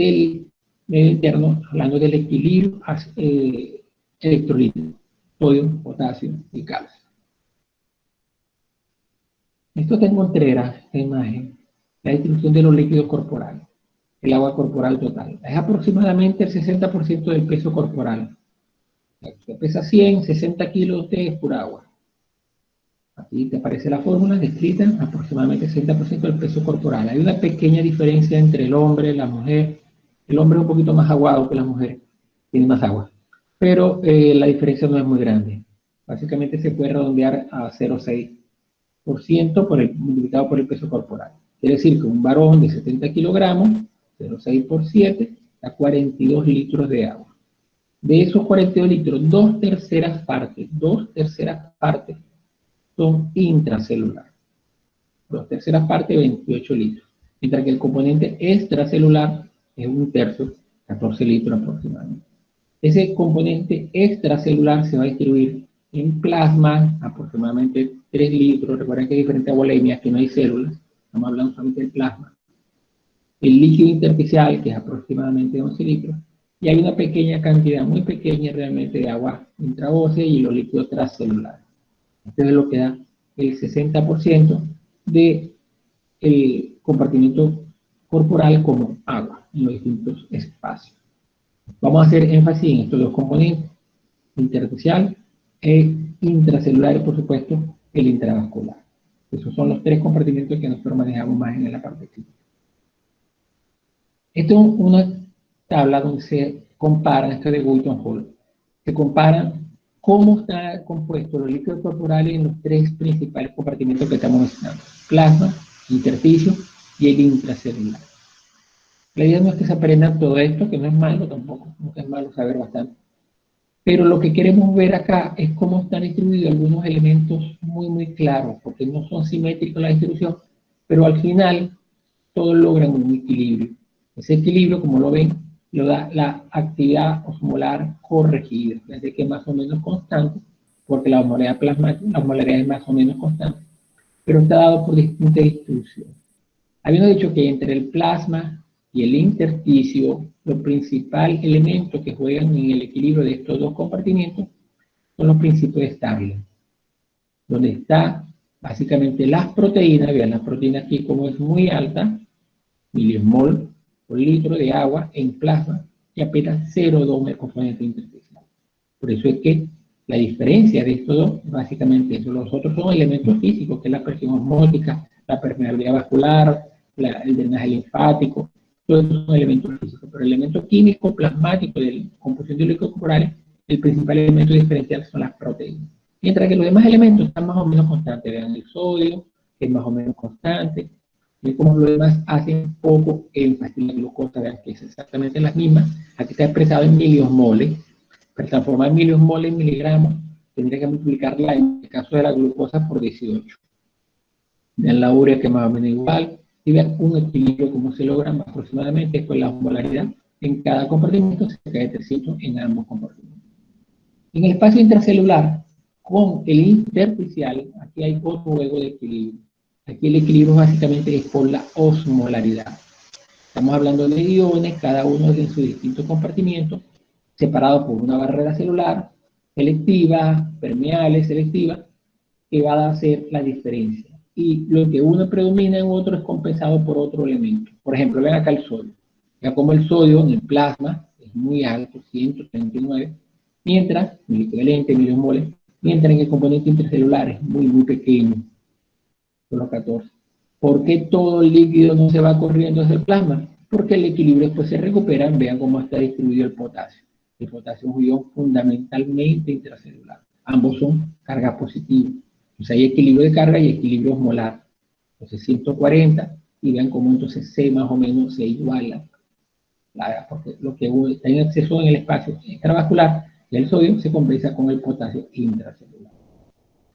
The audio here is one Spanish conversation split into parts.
del medio interno, hablando del equilibrio electrolítico, sodio, potasio y calcio. Esto te encontrará esta imagen, la distribución de los líquidos corporales, el agua corporal total. Es aproximadamente el 60% del peso corporal. Si pesa 100, 60 kilos de pura agua. Aquí te aparece la fórmula descrita, aproximadamente 60% del peso corporal. Hay una pequeña diferencia entre el hombre y la mujer. El hombre es un poquito más aguado que la mujer, tiene más agua. Pero la diferencia no es muy grande. Básicamente se puede redondear a 0,6% multiplicado por el peso corporal. Quiere decir que un varón de 70 kilogramos, 0,6 por 7, da 42 litros de agua. De esos 42 litros, 2/3 partes son intracelular. 2/3 partes, 28 litros. Mientras que el componente extracelular es 1/3, 14 litros aproximadamente. Ese componente extracelular se va a distribuir en plasma, aproximadamente 3 litros. Recuerden que hay diferentes volemias, que no hay células. Estamos hablando solamente del plasma. El líquido intersticial, que es aproximadamente 11 litros. Y hay una pequeña cantidad, muy pequeña realmente, de agua intraósea y los líquidos transcelulares. Esto es lo que da el 60% del compartimiento corporal como agua en los distintos espacios. Vamos a hacer énfasis en estos dos componentes, intersticial e intracelular y, por supuesto, el intravascular. Esos son los tres compartimentos que nosotros manejamos más en la parte clínica. Esto es una tabla donde se comparan, esto de Boulton Hall, se comparan cómo están compuestos los líquidos corporales en los tres principales compartimentos que estamos mencionando: plasma, intersticio y el intracelular. La idea no es que se aprendan todo esto, que no es malo tampoco, no es malo saber bastante. Pero lo que queremos ver acá es cómo están distribuidos algunos elementos muy claros, porque no son simétricos la distribución, pero al final todos logran un equilibrio. Ese equilibrio, como lo ven, lo da la actividad osmolar corregida, es decir, que es más o menos constante, porque la osmolaridad plasmática, la osmolaridad es más o menos constante, pero está dado por distintas distribuciones. Habiendo dicho que entre el plasma y el intersticio, los principales elementos que juegan en el equilibrio de estos dos compartimentos son los principios estables, donde está básicamente las proteínas. Vean, las proteínas aquí como es muy alta, miliosmol por litro de agua en plasma, y apenas 0,2 el componente intersticial. Por eso es que la diferencia de estos dos, básicamente eso. Los otros son elementos físicos, que es la presión osmótica, la permeabilidad vascular, el drenaje linfático. Todos estos son elementos físicos, pero el elemento químico plasmático de la composición de líquidos corporales, el principal elemento diferencial son las proteínas. Mientras que los demás elementos están más o menos constantes. Vean el sodio, que es más o menos constante, y como los demás hacen poco énfasis en la glucosa, vean que es exactamente la misma. Aquí está expresado en miliosmoles. Para transformar miliosmoles en miligramos, tendría que multiplicarla, en el caso de la glucosa, por 18. Vean la urea, que es más o menos igual. Y vean un equilibrio como se logra aproximadamente con la osmolaridad en cada compartimento, cerca de 300 en ambos compartimentos. En el espacio intracelular, con el intersticial, aquí hay otro juego de equilibrio. Aquí el equilibrio básicamente es por la osmolaridad. Estamos hablando de iones, cada uno en sus distintos compartimentos, separados por una barrera celular, selectiva, permeable, selectiva, que va a hacer la diferencia. Y lo que uno predomina en otro es compensado por otro elemento. Por ejemplo, ven acá el sodio. Vean como el sodio en el plasma es muy alto, 139, mientras, el equivalente, miliosmoles, mientras en el componente intercelular es muy pequeño, solo 14. ¿Por qué todo el líquido no se va corriendo hacia el plasma? Porque el equilibrio después se recupera. Vean cómo está distribuido el potasio. El potasio es un ion fundamentalmente intracelular. Ambos son carga positiva. Entonces hay equilibrio de carga y equilibrio osmolar. Entonces 140, y vean cómo entonces C más o menos se iguala. Porque lo que está en exceso en el espacio intravascular, y el sodio se compensa con el potasio intracelular.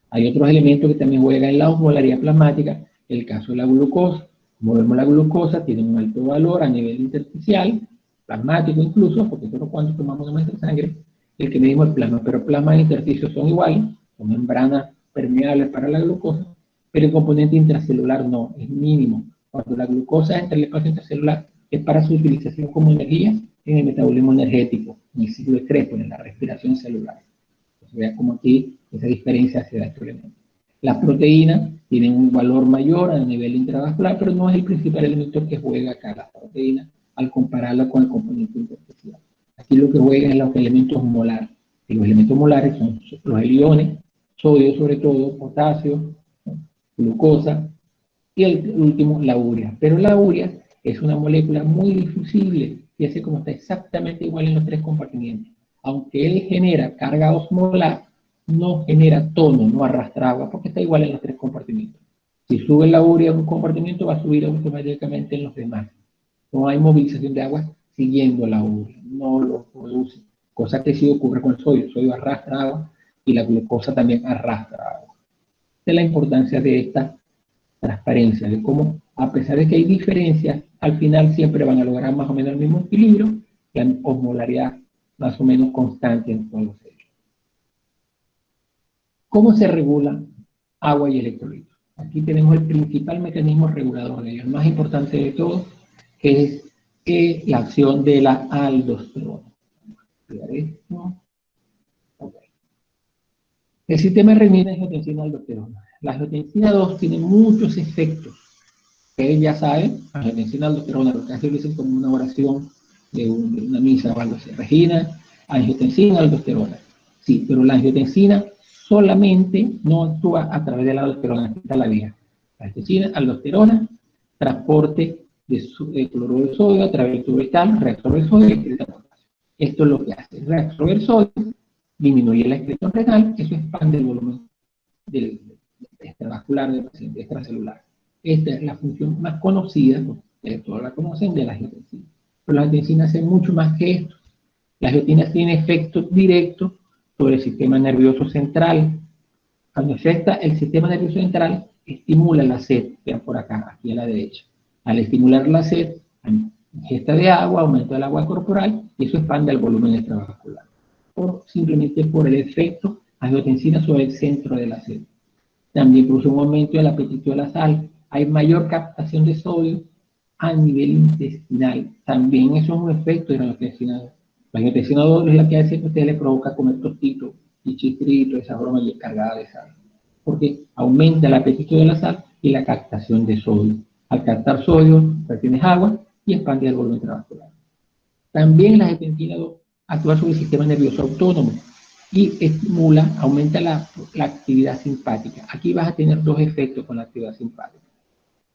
Hay otros elementos que también juegan en la osmolaridad plasmática. El caso de la glucosa. Como vemos, la glucosa tiene un alto valor a nivel intersticial, plasmático incluso, porque solo cuando tomamos una muestra de sangre, el que medimos el plasma, pero plasma e intersticio son iguales, son membranas permeables para la glucosa, pero el componente intracelular no, es mínimo. Cuando la glucosa entra en el espacio intracelular, es para su utilización como energía en el metabolismo energético, en el ciclo de Krebs, en la respiración celular. Entonces, vean cómo aquí esa diferencia se da entre elementos. Las proteínas tienen un valor mayor a nivel intravascular, pero no es el principal elemento que juega acá las proteínas al compararla con el componente intersticial. Aquí lo que juega es los elementos molares. Y los elementos molares son los iones, sodio sobre todo, potasio, glucosa, y el último, la urea. Pero la urea es una molécula muy difusible, y así como está exactamente igual en los tres compartimientos. Aunque él genera carga osmolar, no genera tono, no arrastra agua, porque está igual en los tres compartimientos. Si sube la urea en un compartimiento, va a subir automáticamente en los demás. No hay movilización de agua siguiendo la urea, no lo produce. Cosa que sí ocurre con el sodio arrastra agua y la glucosa también arrastra agua. Esta es la importancia de esta transparencia, de cómo, a pesar de que hay diferencias, al final siempre van a lograr más o menos el mismo equilibrio, la osmolaridad más o menos constante en todos los hechos. ¿Cómo se regula agua y electrolitos? Aquí tenemos el principal mecanismo regulador de ellos, el más importante de todos, que es la acción de la aldosterona. Okay. El sistema renina es angiotensina-aldosterona. La angiotensina 2 tiene muchos efectos. Ustedes ya saben, angiotensina-aldosterona, lo que hace dicen como una oración de una misa o algo así. Regina, angiotensina-aldosterona. Sí, pero la angiotensina solamente no actúa a través de la aldosterona, aquí está la vía. La angiotensina, aldosterona, transporte de cloruro de sodio a través del tubo vital, reabsorbe el sodio y excreta potasio. Esto es lo que hace. Reabsorbe el sodio, disminuye la excreción renal, eso expande el volumen del extravascular del paciente, extracelular. Esta es la función más conocida, ustedes todos la conocen, de la angiotensina. Pero la angiotensina hace mucho más que esto. La angiotensina tiene efectos directos sobre el sistema nervioso central. Cuando afecta el sistema nervioso central, estimula la sed. Vean por acá, aquí a la derecha. Al estimular la sed, ingesta de agua, aumento del agua corporal, y eso expande el volumen extravascular. Simplemente por el efecto angiotensina sobre el centro de la sed. También produce un aumento del apetito de la sal. Hay mayor captación de sodio a nivel intestinal. También eso es un efecto de la angiotensina 2. La angiotensina 2 es la que hace que a usted le provoca comer tostitos y chistritos, esa broma cargada de sal. Porque aumenta el apetito de la sal y la captación de sodio. Al captar sodio, retienes agua y expande el volumen intravascular. También la angiotensina 2 actúa sobre el sistema nervioso autónomo y estimula, aumenta la actividad simpática. Aquí vas a tener dos efectos con la actividad simpática.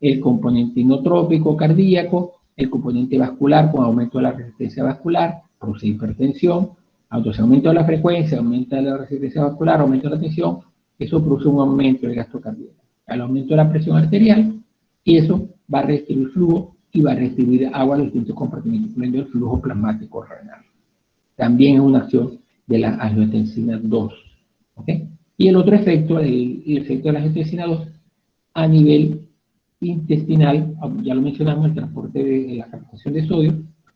El componente inotrópico cardíaco, el componente vascular con aumento de la resistencia vascular, produce hipertensión, entonces aumento de la frecuencia, aumenta la resistencia vascular, aumento de la tensión, eso produce un aumento del gasto cardíaco. Al aumento de la presión arterial, y eso va a redistribuir flujo y va a redistribuir agua a los distintos compartimentos, incluyendo el flujo plasmático renal. También es una acción de la angiotensina 2. ¿Okay? Y el otro efecto, el efecto de la angiotensina 2 a nivel intestinal, ya lo mencionamos, el transporte de la captación de sodio,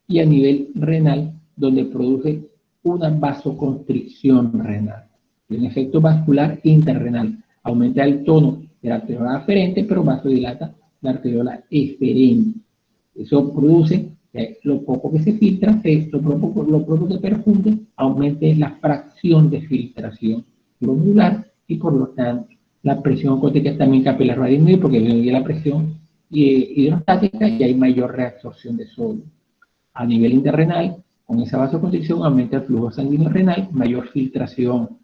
y a nivel renal, donde produce una vasoconstricción renal. Y un efecto vascular interrenal. Aumenta el tono de la arteriola aferente, pero vasodilata la arteriola eferente. Eso produce que lo poco que se filtra, lo poco que perfunde, aumente la fracción de filtración glomerular y por lo tanto la presión oncotética también capilar va a disminuir porque disminuye la presión hidrostática y hay mayor reabsorción de sodio. A nivel interrenal, con esa vasoconstricción aumenta el flujo sanguíneo renal, mayor filtración.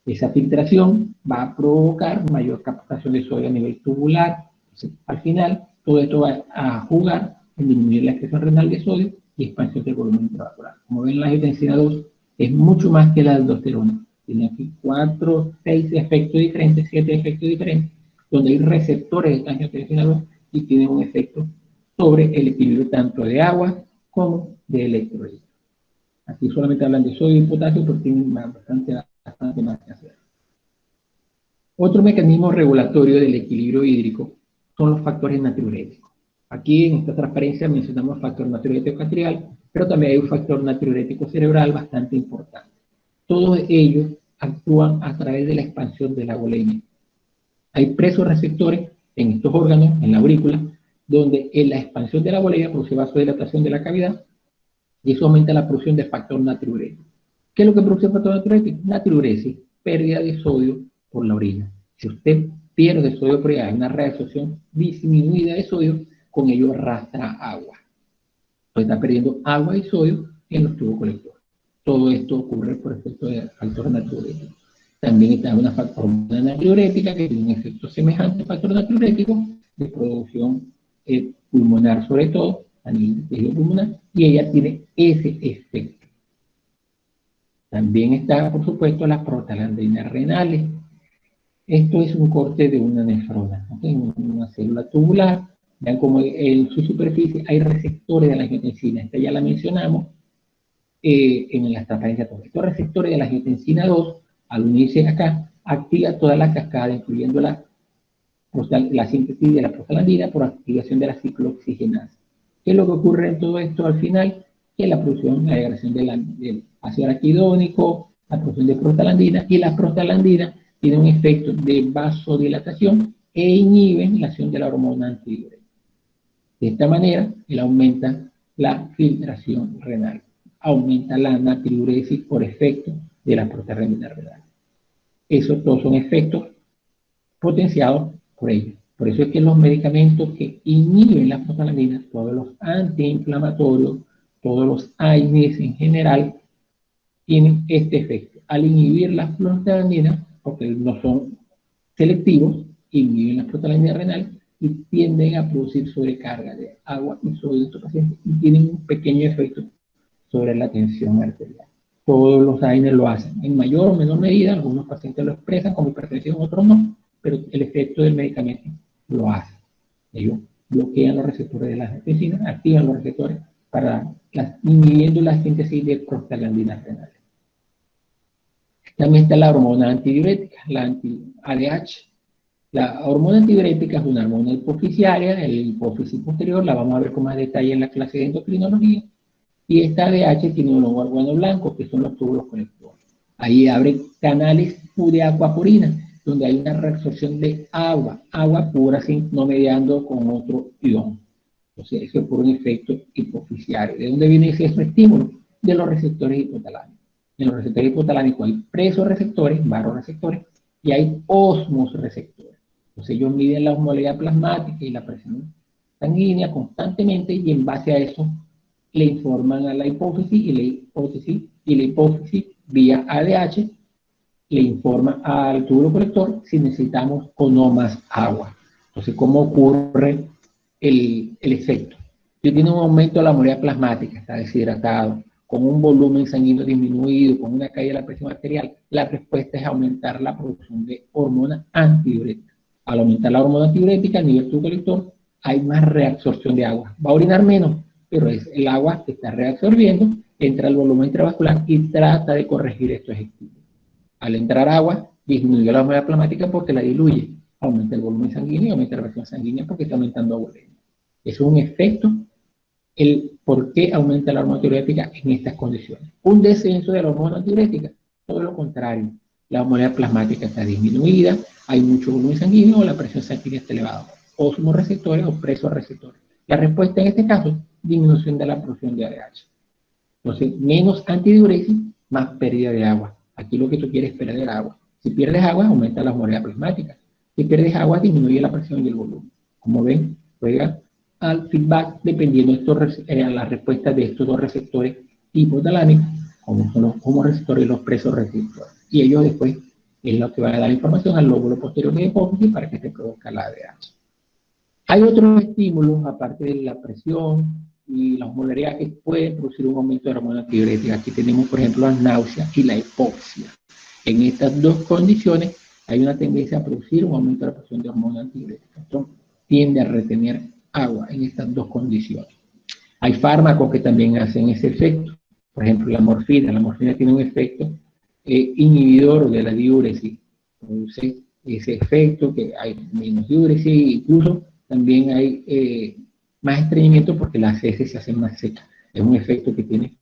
Esa filtración va a provocar mayor captación de sodio a nivel tubular. Entonces, al final, todo esto va a jugar en disminuir la excreción renal de sodio y expansión del volumen intravascular. Como ven, la angiotensina 2 es mucho más que la aldosterona. Tiene aquí 4, 6 efectos diferentes, 7 efectos diferentes, donde hay receptores de esta angiotensina 2 y tienen un efecto sobre el equilibrio tanto de agua como de electrolitos. Aquí solamente hablan de sodio y potasio, pero tienen bastante más que hacer. Otro mecanismo regulatorio del equilibrio hídrico son los factores natriuréticos. Aquí en esta transparencia mencionamos factor natriurético atrial, pero también hay un factor natriurético cerebral bastante importante. Todos ellos actúan a través de la expansión de la volemia. Hay presoreceptores en estos órganos, en la aurícula, donde en la expansión de la boleta produce vasodilatación de la cavidad y eso aumenta la producción de factor natriurético. ¿Qué es lo que produce el factor natriurético? Natriuresis, pérdida de sodio por la orina. Si usted pierde sodio por orina, hay una reabsorción disminuida de sodio, con ello arrastra agua. Entonces está perdiendo agua y sodio en los tubos colectores. Todo esto ocurre por efecto de factor natriurético. También está una hormona natriurética que tiene un efecto semejante al factor natriurético de producción pulmonar, sobre todo a nivel de tejido pulmonar, y ella tiene ese efecto. También está, por supuesto, las prostaglandinas renales. Esto es un corte de una nefrona, ¿okay? Una célula tubular. Vean como en su superficie hay receptores de la angiotensina. Esta ya la mencionamos en las transparencias. Estos receptores de la angiotensina 2, al unirse acá, activa toda la cascada, incluyendo la síntesis de la prostaglandina por activación de la ciclooxigenasa. ¿Qué es lo que ocurre en todo esto al final? Que la producción, la degradación del ácido araquidónico, la producción de prostaglandina, y la prostaglandina tiene un efecto de vasodilatación e inhibe la acción de la hormona antidiurética. De esta manera, él aumenta la filtración renal, aumenta la natriuresis por efecto de la prostaglandina renal. Esos todos son efectos potenciados por ello. Por eso es que los medicamentos que inhiben la prostaglandina, todos los antiinflamatorios, todos los AINES en general, tienen este efecto. Al inhibir la prostaglandina, porque no son selectivos, inhiben la prostaglandina renal y tienden a producir sobrecarga de agua y sodio en estos pacientes y tienen un pequeño efecto sobre la tensión arterial. Todos los AINES lo hacen, en mayor o menor medida, algunos pacientes lo expresan como hipertensión, otros no, pero el efecto del medicamento lo hace. Ellos bloquean los receptores de las angiotensina, activan los receptores para inhibiendo la síntesis de prostaglandinas renales. También está la hormona antidiurética, la anti-ADH. La hormona antidiurética es una hormona hipoficiaria, el hipófisis posterior, la vamos a ver con más detalle en la clase de endocrinología. Y esta ADH tiene un órgano blanco, que son los túbulos conectores. Ahí abre canales de aquaporina, donde hay una reabsorción de agua pura, sin, no mediando con otro ion. Entonces, eso es por un efecto hipoficiario. ¿De dónde viene ese estímulo? De los receptores hipotalámicos. En los receptores hipotalámicos hay presoreceptores, varoreceptores, y hay osmoreceptores. Entonces, ellos miden la osmolalidad plasmática y la presión sanguínea constantemente, y en base a eso le informan a la hipófisis, y la hipófisis vía ADH le informa al túbulo colector si necesitamos o no más agua. Entonces, ¿cómo ocurre el efecto? Si tiene un aumento de la osmolalidad plasmática, está deshidratado, con un volumen sanguíneo disminuido, con una caída de la presión arterial, la respuesta es aumentar la producción de hormona antidiurética. Al aumentar la hormona antidiurética a nivel túbulo colector, hay más reabsorción de agua. Va a orinar menos, pero es el agua que está reabsorbiendo, entra al volumen intravascular y trata de corregir estos estímulos. Al entrar agua, disminuye la osmolalidad plasmática porque la diluye, aumenta el volumen sanguíneo y aumenta la presión sanguínea porque está aumentando agua. Eso es un efecto, el por qué aumenta la hormona antidiurética en estas condiciones. Un descenso de la hormona antidiurética, todo lo contrario, la osmolalidad plasmática está disminuida, hay mucho volumen sanguíneo o la presión sanguínea está elevada, osmoreceptores o presoreceptores. La respuesta en este caso, disminución de la producción de ADH. Entonces, menos antidiuresis, más pérdida de agua. Aquí lo que tú quieres es perder agua. Si pierdes agua, aumenta la osmolalidad plasmática. Si pierdes agua, disminuye la presión y el volumen. Como ven, juega al feedback dependiendo de la respuesta de estos dos receptores hipotalámicos, como son los homoreceptores y los presoreceptores. Y ellos después es lo que va a dar información al lóbulo posterior de hipófisis para que se produzca la ADH. Hay otros estímulos, aparte de la presión y la osmolaridad, que pueden producir un aumento de la hormona antidiurética. Aquí tenemos, por ejemplo, la náusea y la hipoxia. En estas dos condiciones hay una tendencia a producir un aumento de la producción de hormona antidiurética. Esto tiende a retener agua en estas dos condiciones. Hay fármacos que también hacen ese efecto. Por ejemplo, la morfina. La morfina tiene un efecto inhibidor de la diuresis. Produce ese efecto que hay menos diuresis, incluso también hay más estreñimiento porque las heces se hacen más secas. Es un efecto que tiene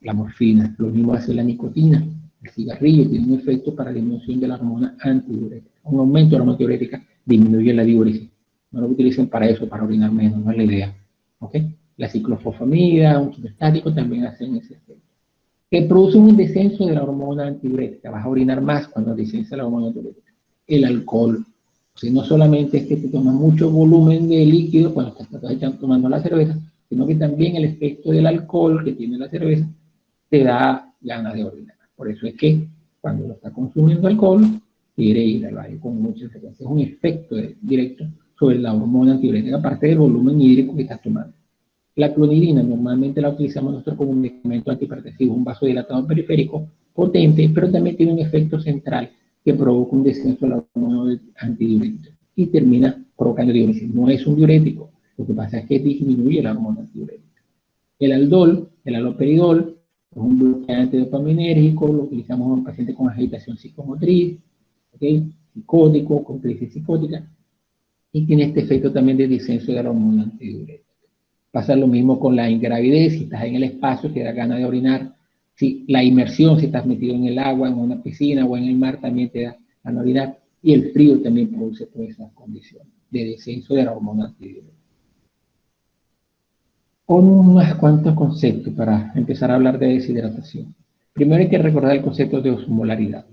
la morfina. Lo mismo hace la nicotina. El cigarrillo tiene un efecto para la disminución de la hormona antidiurética. Un aumento de la hormona antidiurética disminuye la diuresis. No lo utilicen para eso, para orinar menos, no es la idea. ¿Ok? La ciclofosfamida, un quimioestático también hacen ese efecto. Que produce un descenso de la hormona antidiurética. Vas a orinar más cuando descensa la hormona antidiurética. El alcohol. O sea, no solamente es que te tomas mucho volumen de líquido cuando estás tomando la cerveza, sino que también el efecto del alcohol que tiene la cerveza te da ganas de orinar. Por eso es que cuando lo está consumiendo alcohol, quiere ir al baño con mucha frecuencia. Es un efecto directo sobre la hormona antidiurética, aparte del volumen hídrico que estás tomando. La clonidina normalmente la utilizamos nosotros como un medicamento antihipertensivo, un vasodilatador periférico potente, pero también tiene un efecto central que provoca un descenso de la hormona antidiurética y termina provocando diuresis. No es un diurético, lo que pasa es que disminuye la hormona antidiurética. El aldol, el haloperidol, es un bloqueante dopaminérgico, lo utilizamos en pacientes con agitación psicomotriz, ¿okay? Psicótico, con crisis psicótica, y tiene este efecto también de descenso de la hormona antidiurética. Pasa lo mismo con la ingravidez, si estás en el espacio, te da ganas de orinar. Si la inmersión, si estás metido en el agua, en una piscina o en el mar, también te da ganas de orinar. Y el frío también produce todas esas condiciones de descenso de la hormona antidiurética. Unos cuantos conceptos para empezar a hablar de deshidratación. Primero hay que recordar el concepto de osmolaridad.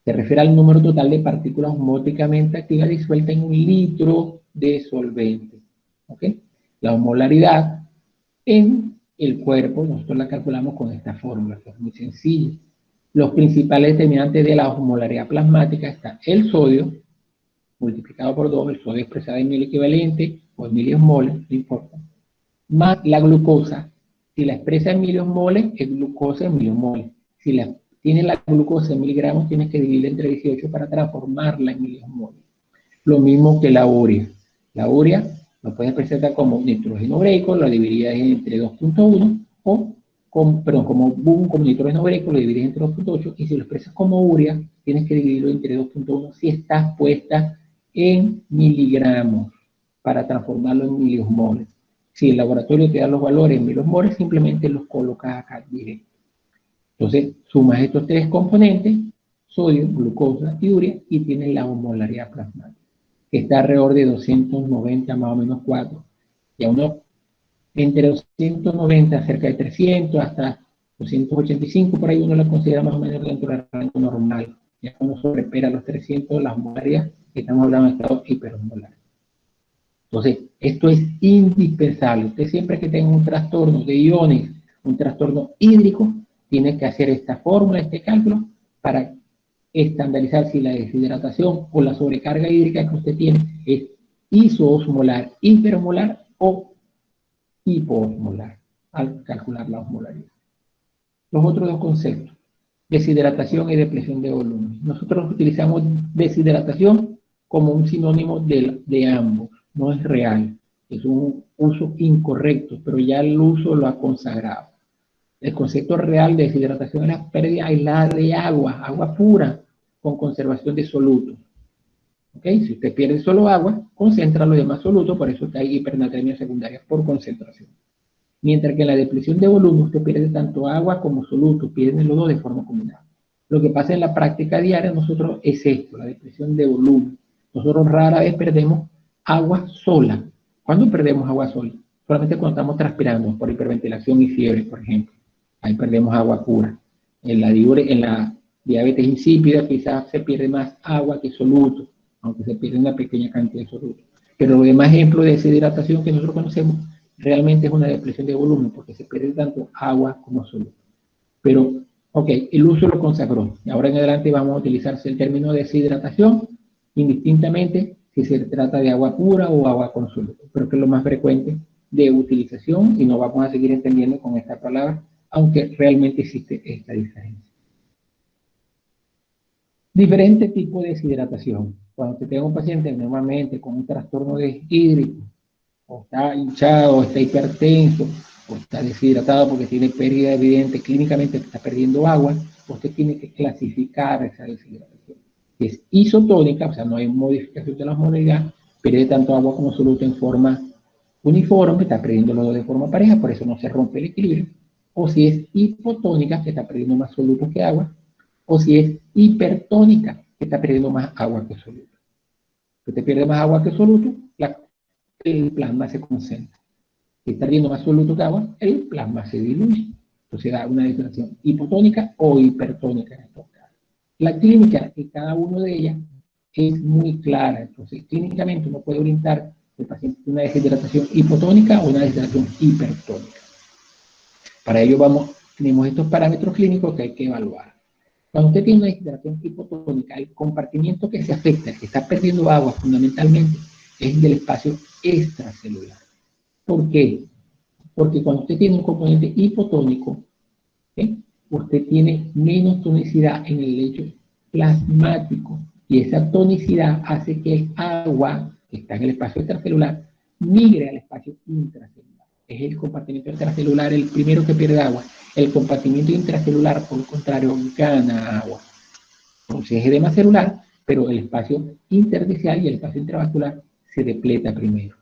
Se refiere al número total de partículas osmóticamente activas disueltas en un litro de solvente. ¿Ok? La osmolaridad en el cuerpo, nosotros la calculamos con esta fórmula, que es muy sencilla. Los principales determinantes de la osmolaridad plasmática está el sodio, multiplicado por 2, el sodio expresado en mil equivalente o en miliosmoles, no importa, más la glucosa. Si la expresa en miliosmoles, es glucosa en miliosmoles. Si tiene la glucosa en miligramos, tienes que dividirla entre 18 para transformarla en miliosmoles. Lo mismo que la urea. La urea lo puedes presentar como nitrógeno ureico, lo dividirías entre 2.1 o como nitrógeno ureico, lo divides entre 2.8 y si lo expresas como urea, tienes que dividirlo entre 2.1 si está puesta en miligramos para transformarlo en miliosmoles. Si el laboratorio te da los valores en miliosmoles, simplemente los colocas acá directo. Entonces, sumas estos tres componentes, sodio, glucosa y urea, y tienes la osmolaridad plasmática, que está alrededor de 290 más o menos 4. Y a uno, entre 290, cerca de 300, hasta 285, por ahí uno lo considera más o menos dentro del rango normal. Ya cuando sobrepera los 300, las osmolaridades, estamos hablando de estado hiperosmolar. Entonces, esto es indispensable. Usted siempre que tenga un trastorno de iones, un trastorno hídrico, tiene que hacer esta fórmula, este cálculo, para estandarizar si la deshidratación o la sobrecarga hídrica que usted tiene es isoosmolar, hiperosmolar o hipoosmolar, al calcular la osmolaridad. Los otros dos conceptos, deshidratación y depresión de volumen. Nosotros utilizamos deshidratación como un sinónimo de ambos. No es real, es un uso incorrecto, pero ya el uso lo ha consagrado. El concepto real de deshidratación es la pérdida aislada de agua, agua pura, con conservación de solutos. ¿Okay? Si usted pierde solo agua, concentra los demás solutos, por eso hay hipernatremia secundaria por concentración. Mientras que en la depresión de volumen usted pierde tanto agua como solutos, pierden los dos de forma combinada. Lo que pasa en la práctica diaria nosotros es esto, la depresión de volumen. Nosotros rara vez perdemos agua sola. ¿Cuándo perdemos agua sola? Solamente cuando estamos transpirando por hiperventilación y fiebre, por ejemplo. Ahí perdemos agua pura. En la diabetes insípida quizás se pierde más agua que soluto, aunque se pierde una pequeña cantidad de soluto. Pero los demás ejemplos de deshidratación que nosotros conocemos realmente es una depresión de volumen porque se pierde tanto agua como soluto. Pero, ok, el uso lo consagró. Y ahora en adelante vamos a utilizar el término deshidratación indistintamente si se trata de agua pura o agua con soluto, pero que es lo más frecuente de utilización y no vamos a seguir entendiendo con esta palabra, aunque realmente existe esta diferencia. Diferentes tipos de deshidratación. Cuando te tenga un paciente normalmente con un trastorno hídrico, o está hinchado, o está hipertenso, o está deshidratado porque tiene pérdida evidente, clínicamente está perdiendo agua, usted tiene que clasificar esa deshidratación. Es isotónica, o sea, no hay modificación de la osmolaridad, pierde tanto agua como soluto en forma uniforme, está perdiendo los dos de forma pareja, por eso no se rompe el equilibrio. O si es hipotónica, que está perdiendo más soluto que agua, o si es hipertónica, que está perdiendo más agua que soluto. usted pierde más agua que soluto, el plasma se concentra. Si está riendo más soluto que agua, el plasma se diluye. Entonces da una deshidratación hipotónica o hipertónica en estos casos. La clínica de cada una de ellas es muy clara. Entonces, clínicamente uno puede orientar al paciente una deshidratación hipotónica o una deshidratación hipertónica. Para ello tenemos estos parámetros clínicos que hay que evaluar. Cuando usted tiene una deshidratación hipotónica, el compartimiento que se afecta, el que está perdiendo agua fundamentalmente, es el del espacio extracelular. ¿Por qué? Porque cuando usted tiene un componente hipotónico, usted tiene menos tonicidad en el lecho plasmático y esa tonicidad hace que el agua que está en el espacio extracelular migre al espacio intracelular. Es el compartimiento extracelular el primero que pierde agua. El compartimiento intracelular, por el contrario, gana agua. Entonces es edema celular, pero el espacio intersticial y el espacio intravascular se depleta primero.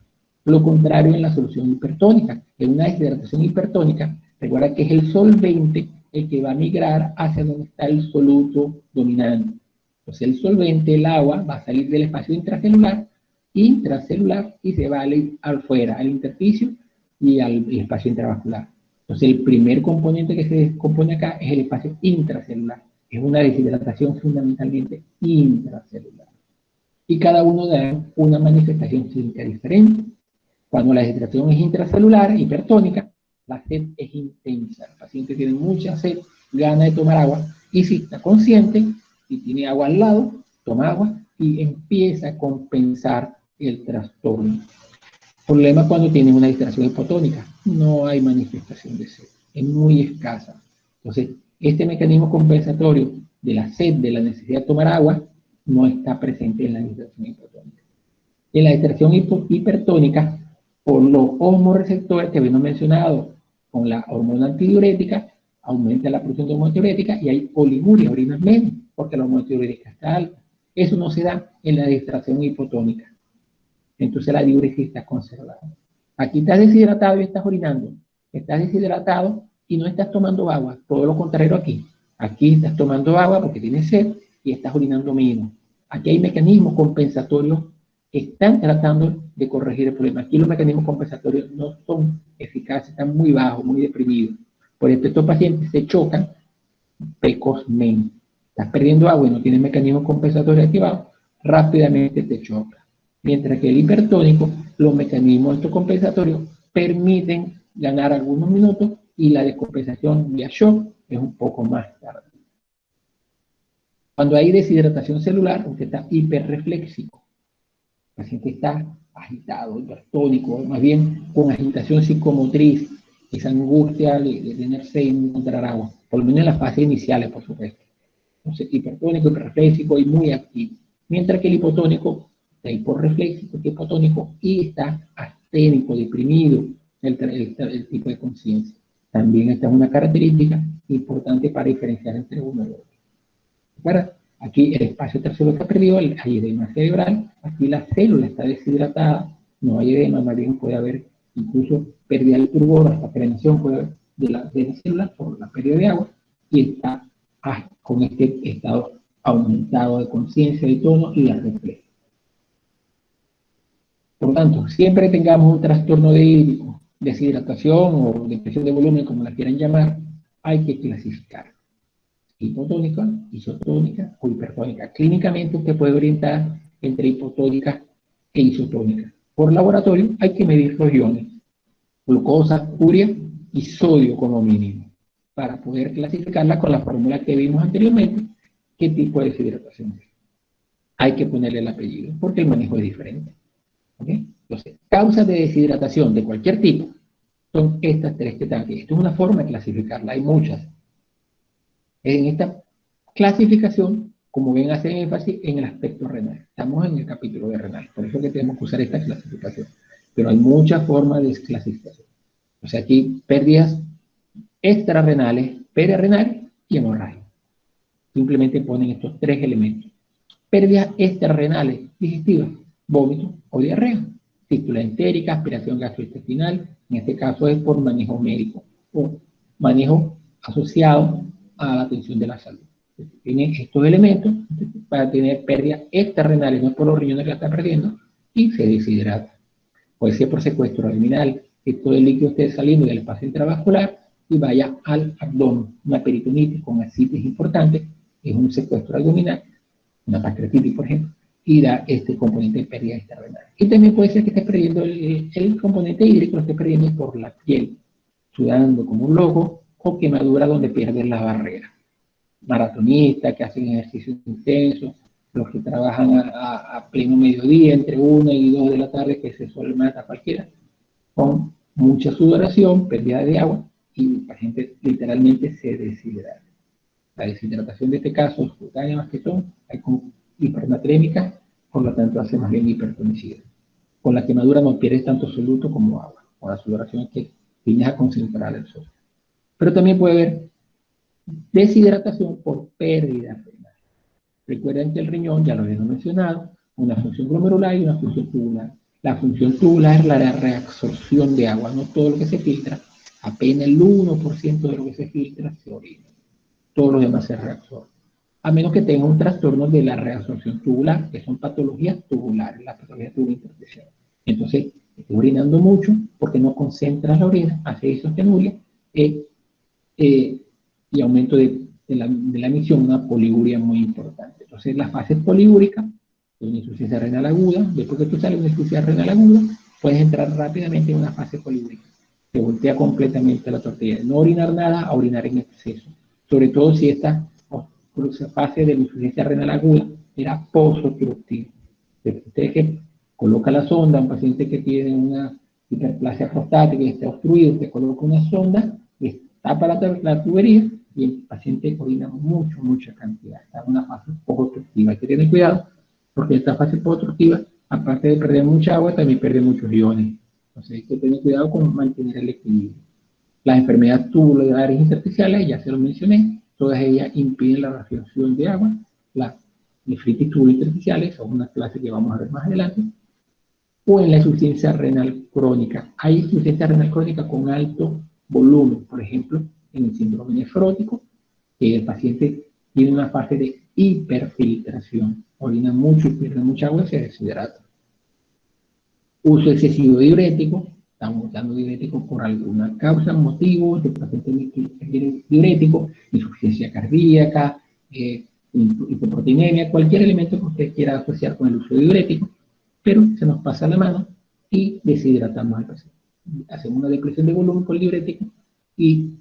Lo contrario en la solución hipertónica. En una deshidratación hipertónica, recuerda que es el solvente el que va a migrar hacia donde está el soluto dominante. Entonces el solvente, el agua, va a salir del espacio intracelular y se va afuera, al intersticio y al espacio intravascular. Entonces el primer componente que se descompone acá es el espacio intracelular. Es una deshidratación fundamentalmente intracelular. Y cada uno da una manifestación clínica diferente. Cuando la deshidratación es intracelular, hipertónica, la sed es intensa. El paciente tiene mucha sed, gana de tomar agua, y si está consciente y tiene agua al lado, toma agua y empieza a compensar el trastorno. Problema cuando tiene una deshidratación hipotónica, no hay manifestación de sed, es muy escasa. Entonces, este mecanismo compensatorio de la sed, de la necesidad de tomar agua, no está presente en la deshidratación hipotónica. En la deshidratación hipertónica, por los hormoreceptores que habíamos mencionado, con la hormona antidiurética, aumenta la producción de hormona antidiurética y hay oliguria, orinas menos, porque la hormona antidiurética está alta. Eso no se da en la deshidratación hipotónica. Entonces la diuresis está conservada. Aquí estás deshidratado y estás orinando. Estás deshidratado y no estás tomando agua. Todo lo contrario aquí. Aquí estás tomando agua porque tienes sed y estás orinando menos. Aquí hay mecanismos compensatorios que están tratando de corregir el problema. Aquí los mecanismos compensatorios no son eficaces, están muy bajos, muy deprimidos. Por eso estos pacientes se chocan precozmente. Estás perdiendo agua y no tienes mecanismos compensatorios activados, rápidamente te choca. Mientras que el hipertónico, los mecanismos estos compensatorios permiten ganar algunos minutos y la descompensación vía shock es un poco más tarde. Cuando hay deshidratación celular, usted está hiperreflexivo. El paciente está agitado, hipertónico, más bien con agitación psicomotriz, esa angustia de tener sed y no encontrar agua, por lo menos en las fases iniciales, por supuesto. Entonces, hipertónico, hiperreflexivo y muy activo. Mientras que el hipotónico está hiporreflexivo, hipotónico y está asténico, deprimido, el tipo de conciencia. También esta es una característica importante para diferenciar entre uno y otro. Para aquí el espacio tercero está perdido, hay edema cerebral, aquí la célula está deshidratada, no hay edema, más bien puede haber incluso pérdida del turgor, hasta prevención puede haber de la célula por la pérdida de agua, y está con este estado aumentado de conciencia, de tono y de reflejo. Por lo tanto, siempre tengamos un trastorno de hídrico, deshidratación o depresión de volumen, como la quieran llamar, hay que clasificar. Hipotónica, isotónica o hipertónica. Clínicamente usted puede orientar entre hipotónica e isotónica. Por laboratorio hay que medir los iones, glucosa, urea y sodio como mínimo, para poder clasificarla con la fórmula que vimos anteriormente, qué tipo de deshidratación es. Hay que ponerle el apellido, porque el manejo es diferente. ¿Okay? Entonces, causas de deshidratación de cualquier tipo son estas tres que están aquí. Esto es una forma de clasificarla, hay muchas. En esta clasificación, como ven, hace énfasis en el aspecto renal. Estamos en el capítulo de renal, por eso que tenemos que usar esta clasificación. Pero hay muchas formas de clasificación. O sea, aquí pérdidas extrarrenales, perirenales y hemorragia. Simplemente ponen estos tres elementos. Pérdidas extrarrenales digestivas, vómito o diarrea. Fístula entérica, aspiración gastrointestinal, en este caso es por manejo médico o manejo asociado a la atención de la salud. Tiene estos elementos para tener pérdidas extrarrenales, no por los riñones que la está perdiendo, y se deshidrata. Puede ser por secuestro abdominal, que todo el líquido esté saliendo del espacio intravascular y vaya al abdomen. Una peritonitis con ascitis importante es un secuestro abdominal, una pancreatitis, por ejemplo, y da este componente de pérdida extrarrenal. Y también puede ser que esté perdiendo el componente hídrico, lo esté perdiendo por la piel, sudando como un loco, o quemadura donde pierden la barrera. Maratonistas que hacen ejercicios intensos, los que trabajan a pleno mediodía, entre 1 y 2 de la tarde, que se suele matar cualquiera, con mucha sudoración, pérdida de agua, y el paciente literalmente se deshidrata. La deshidratación de este caso es cutánea más que todo, hay con hipernatremia, por lo tanto hace más bien hipertonicidad. Con la quemadura no pierdes tanto soluto como agua, con la sudoración es que tienes a concentrar el sodio. Pero también puede haber deshidratación por pérdida renal. Recuerden que el riñón, ya lo habíamos mencionado, una función glomerular y una función tubular. La función tubular es la reabsorción de agua, no todo lo que se filtra, apenas el 1% de lo que se filtra se orina. Todo lo demás se reabsorbe. A menos que tenga un trastorno de la reabsorción tubular, que son patologías tubulares, las patologías tubular-intersticiales. Entonces, estoy orinando mucho porque no concentras la orina, hace isostenuria, y aumento de la emisión, una poliuria muy importante. Entonces, las fases poliúricas, una insuficiencia renal aguda, después que tú sales de una insuficiencia renal aguda, puedes entrar rápidamente en una fase poliúrica. Se voltea completamente la tortilla. No orinar nada a orinar en exceso. Sobre todo si esta fase de la insuficiencia renal aguda era posobstructiva. Usted que coloca la sonda, un paciente que tiene una hiperplasia prostática y está obstruido, usted coloca una sonda, tapa la tubería y el paciente orina mucha cantidad. Está en una fase poco obstructiva. Hay que tener cuidado porque esta fase poco obstructiva, aparte de perder mucha agua, también pierde muchos iones. Entonces hay que tener cuidado con mantener el equilibrio. Las enfermedades tubulares intersticiales, ya se lo mencioné, todas ellas impiden la reabsorción de agua. Las nefritis tubulointersticiales son una clase que vamos a ver más adelante. O en la insuficiencia renal crónica. Hay insuficiencia renal crónica con alto volumen, por ejemplo, en el síndrome nefrótico, que el paciente tiene una fase de hiperfiltración, orina mucho y pierde mucha agua y se deshidrata. Uso excesivo de diurético, estamos usando diurético por alguna causa, motivo, el paciente requiere diurético, insuficiencia cardíaca, hipoproteinemia, cualquier elemento que usted quiera asociar con el uso de diurético, pero se nos pasa la mano y deshidratamos al paciente. Hacemos una depresión de volumen con el diurético y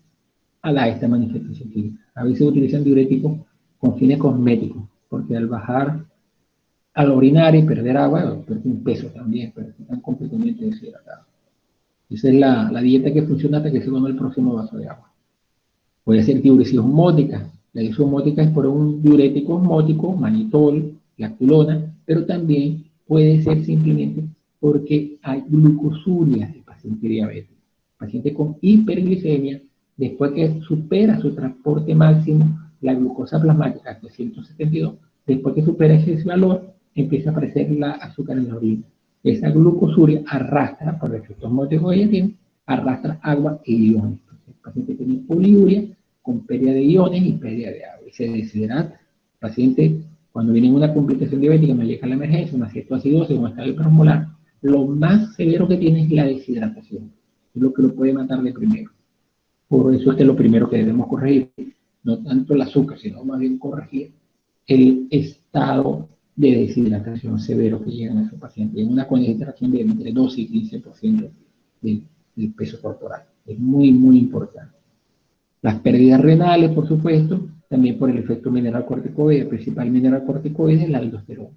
a esta manifestación clínica. A veces utilizan diuréticos con fines cosméticos, porque al bajar, al orinar y perder agua, pierden peso también, pero están completamente deshidratados. Esa es la dieta que funciona hasta que se toma el próximo vaso de agua. Puede ser diuresis osmótica. La diuresis osmótica es por un diurético osmótico, manitol, lactulona, pero también puede ser simplemente porque hay glucosuria del paciente diabético. Paciente con hiperglicemia, después que supera su transporte máximo, la glucosa plasmática de 172, después que supera ese valor, empieza a aparecer la azúcar en la orina. Esa glucosuria arrastra, por el efecto osmótico que ella tiene, arrastra agua e iones. Entonces, el paciente tiene poliuria con pérdida de iones y pérdida de agua y se deshidrata. El paciente, cuando viene una complicación diabética, me llega a la emergencia, una cetoacidosis, un estado hiperosmolar, lo más severo que tiene es la deshidratación. Es lo que lo puede matar de primero. Por eso es lo primero que debemos corregir. No tanto el azúcar, sino más bien corregir el estado de deshidratación severo que llegan a esos pacientes. En una concentración de entre 12 y 15% del peso corporal. Es muy importante. Las pérdidas renales, por supuesto, también por el efecto mineralocorticoide, el principal mineralocorticoide es la aldosterona.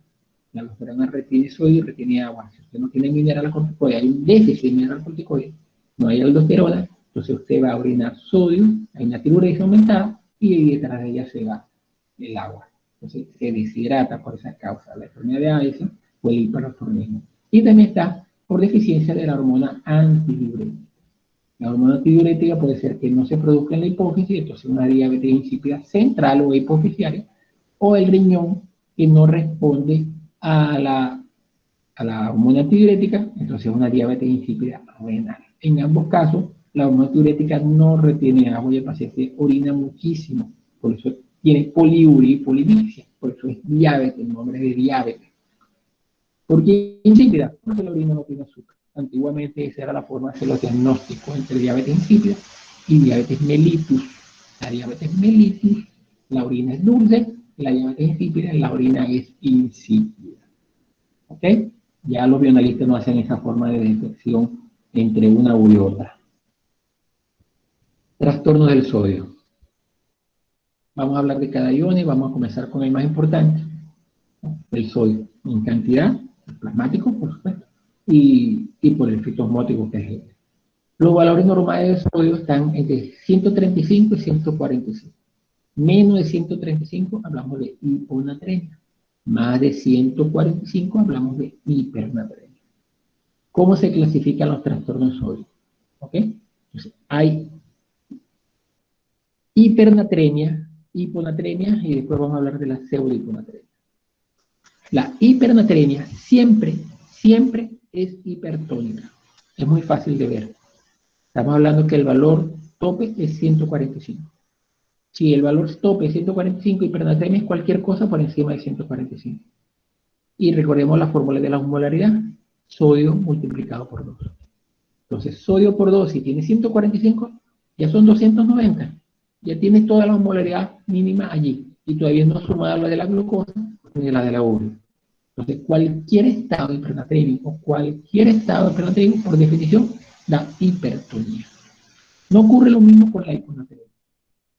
La aldosterona retiene sodio y retiene agua. Si usted no tiene mineralocorticoide, hay un déficit de mineralocorticoide, no hay aldosterona, entonces usted va a orinar sodio, hay una tiroides aumentada y detrás de ella se va el agua. Entonces se deshidrata por esa causa, la enfermedad de Addison o el hiperosmolismo. Y también está por deficiencia de la hormona antidiurética. La hormona antidiurética puede ser que no se produzca en la hipófisis, entonces una diabetes insípida central o hipoficiaria, o el riñón que no responde a la hormona antidiurética, entonces una diabetes insípida renal. En ambos casos, la hormona antidiurética no retiene agua y el paciente orina muchísimo, por eso tiene poliuria y polidipsia, por eso es diabetes, el nombre de diabetes. ¿Por qué insípida? Porque la orina no tiene azúcar. Antiguamente esa era la forma de hacer los diagnósticos entre diabetes insípida y diabetes mellitus. La diabetes mellitus, la orina es dulce, la diabetes insípida, la orina es insípida. ¿Ok? Ya los bioanalistas no hacen esa forma de detección entre una u otra. Trastorno del sodio. Vamos a hablar de cada ion y vamos a comenzar con el más importante, el sodio, en cantidad, plasmático, por supuesto, y por el efecto osmótico que es este. Los valores normales del sodio están entre 135 y 145. Menos de 135 hablamos de hiponatremia. Más de 145 hablamos de hipernatremia. ¿Cómo se clasifican los trastornos de sodio? ¿Ok? Entonces, hay hipernatremia, hiponatremia, y después vamos a hablar de la pseudohiponatremia. La hipernatremia siempre es hipertónica. Es muy fácil de ver. Estamos hablando que el valor tope es 145. Si el valor tope es 145, hipernatremia es cualquier cosa por encima de 145. Y recordemos la fórmula de la osmolaridad, sodio multiplicado por 2. Entonces, sodio por 2, si tiene 145, ya son 290. Ya tienes toda la osmolaridad mínima allí. Y todavía no sumada la de la glucosa ni de la de la urea. Entonces, cualquier estado hipernatremico, por definición, da hipertonía. No ocurre lo mismo con la hiponatremia.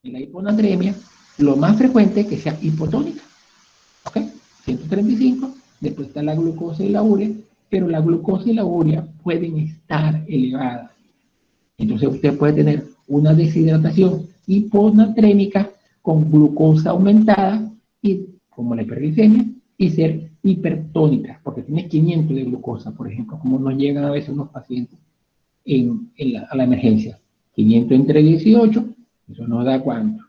En la hiponatremia, lo más frecuente es que sea hipotónica. ¿Ok? 135, después está la glucosa y la urea, pero la glucosa y la urea pueden estar elevadas. Entonces, usted puede tener una deshidratación hiponatrémica con glucosa aumentada, y como la hiperglicemia, y ser hipertónica, porque tienes 500 de glucosa, por ejemplo, como nos llegan a veces unos pacientes a la emergencia. 500 entre 18, eso nos da ¿cuánto?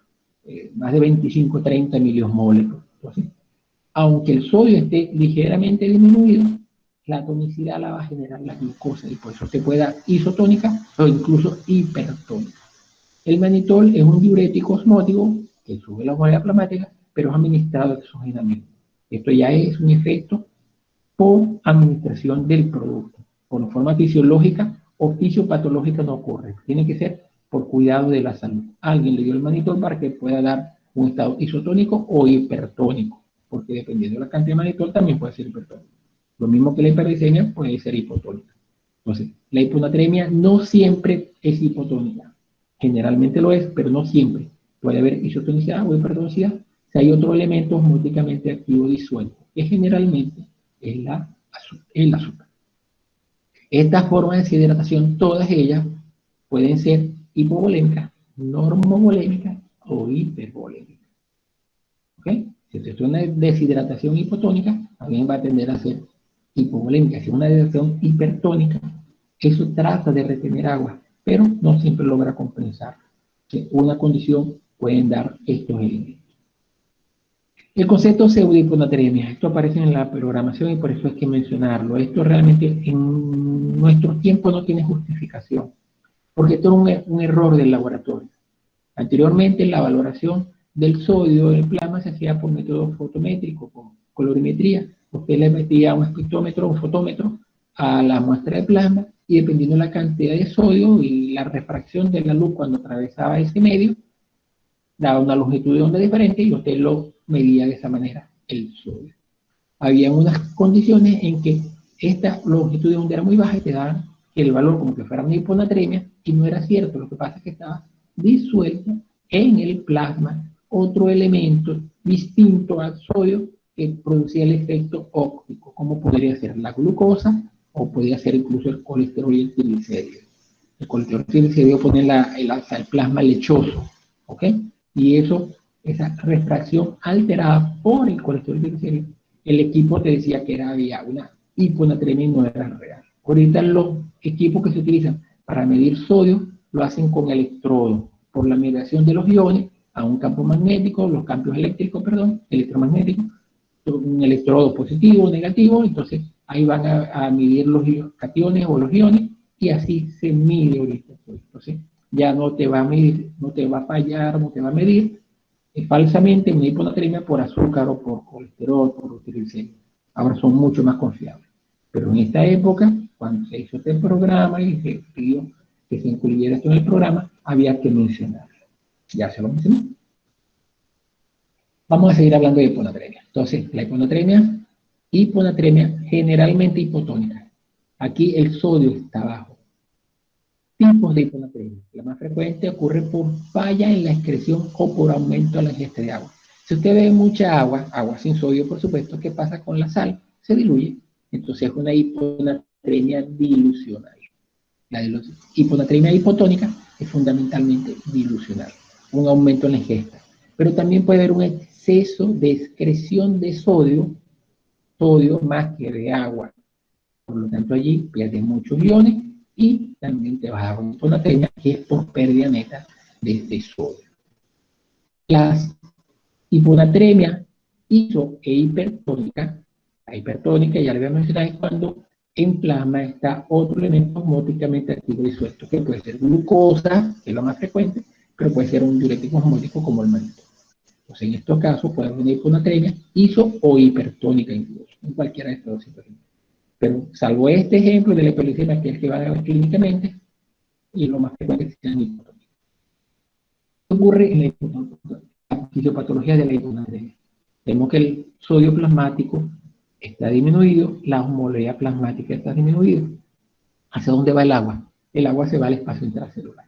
Más de 25, 30 miliosmoles. Entonces, aunque el sodio esté ligeramente disminuido, la tonicidad la va a generar la glucosa, y por eso se puede dar isotónica o incluso hipertónica. El mannitol es un diurético osmótico que sube la osmolaridad plasmática, pero es administrado exógenamente. Esto ya es un efecto por administración del producto. Por forma fisiológica o fisiopatológica no ocurre. Tiene que ser por cuidado de la salud. Alguien le dio el mannitol para que pueda dar un estado isotónico o hipertónico, porque dependiendo de la cantidad de mannitol también puede ser hipertónico. Lo mismo que la hiperglicemia puede ser hipotónica. Entonces, la hiponatremia no siempre es hipotónica. Generalmente lo es, pero no siempre. Puede haber isotonicidad o hipertonicidad si hay otro elemento osmóticamente activo disuelto, que generalmente es el azúcar. Estas formas de deshidratación, todas ellas pueden ser hipovolémicas, normovolémicas o hipervolémicas. ¿Ok? Si usted tiene una deshidratación hipotónica, también va a tender a ser hipovolémica. Si es una deshidratación hipertónica, eso trata de retener agua, pero no siempre logra compensar. Que una condición pueden dar estos elementos. El concepto pseudohiponatremia, esto aparece en la programación y por eso hay que mencionarlo. Esto realmente en nuestro tiempo no tiene justificación, porque esto es un error del laboratorio. Anteriormente la valoración del sodio del plasma se hacía por método fotométrico, con colorimetría. Usted le metía un espectrómetro o fotómetro a la muestra de plasma y dependiendo de la cantidad de sodio y la refracción de la luz cuando atravesaba ese medio, daba una longitud de onda diferente y usted lo medía de esa manera, el sodio. Había unas condiciones en que esta longitud de onda era muy baja y te daban el valor como que fuera una hiponatremia, y no era cierto. Lo que pasa es que estaba disuelto en el plasma otro elemento distinto al sodio que producía el efecto óptico, como podría ser la glucosa o podría ser incluso el colesterol y el triglicérido. El colesterol y el triglicérido pone el plasma lechoso, ¿ok? Y esa refracción alterada por el colesterol y el triglicérido, el equipo te decía que había una hiponatremia y no era real. Ahorita los equipos que se utilizan para medir sodio lo hacen con electrodos, por la migración de los iones a un campo magnético, los campos electromagnéticos, un electrodo positivo o negativo, entonces ahí van a medir los cationes o los iones, y así se mide ahorita. Entonces ya no te va a medir, no te va a fallar, no te va a medir falsamente una hiponatremia por azúcar o por colesterol, por triglicéridos. Ahora son mucho más confiables. Pero en esta época, cuando se hizo este programa y se pidió que se incluyera esto en el programa, había que mencionarlo. Ya se lo mencioné. Vamos a seguir hablando de hiponatremia. Entonces, la hiponatremia generalmente hipotónica. Aquí el sodio está bajo. Tipos de hiponatremia. La más frecuente ocurre por falla en la excreción o por aumento de la ingesta de agua. Si usted bebe mucha agua, agua sin sodio, por supuesto, ¿qué pasa con la sal? Se diluye. Entonces es una hiponatremia dilucional. La hiponatremia hipotónica es fundamentalmente dilucional, un aumento en la ingesta. Pero también puede haber un exceso de excreción de sodio más que de agua. Por lo tanto, allí pierdes muchos iones y también te vas a dar una hiponatremia que es por pérdida neta de sodio. Las hiponatremia iso e hipertónica, la hipertónica ya le voy a mencionar, es cuando en plasma está otro elemento osmóticamente activo disuelto, que puede ser glucosa, que es lo más frecuente, pero puede ser un diurético osmótico como el mannitol. Entonces, en estos casos puede haber una hiponatremia iso o hipertónica incluso, en cualquiera de estas dos situaciones. Pero salvo este ejemplo de la hiperglicemia, que es el que va a ver clínicamente, y lo más frecuente es que sean hipotónicos. ¿Qué ocurre en la fisiopatología de la hiponatremia? Vemos que el sodio plasmático está disminuido, la osmolalidad plasmática está disminuida. ¿Hacia dónde va el agua? El agua se va al espacio intracelular.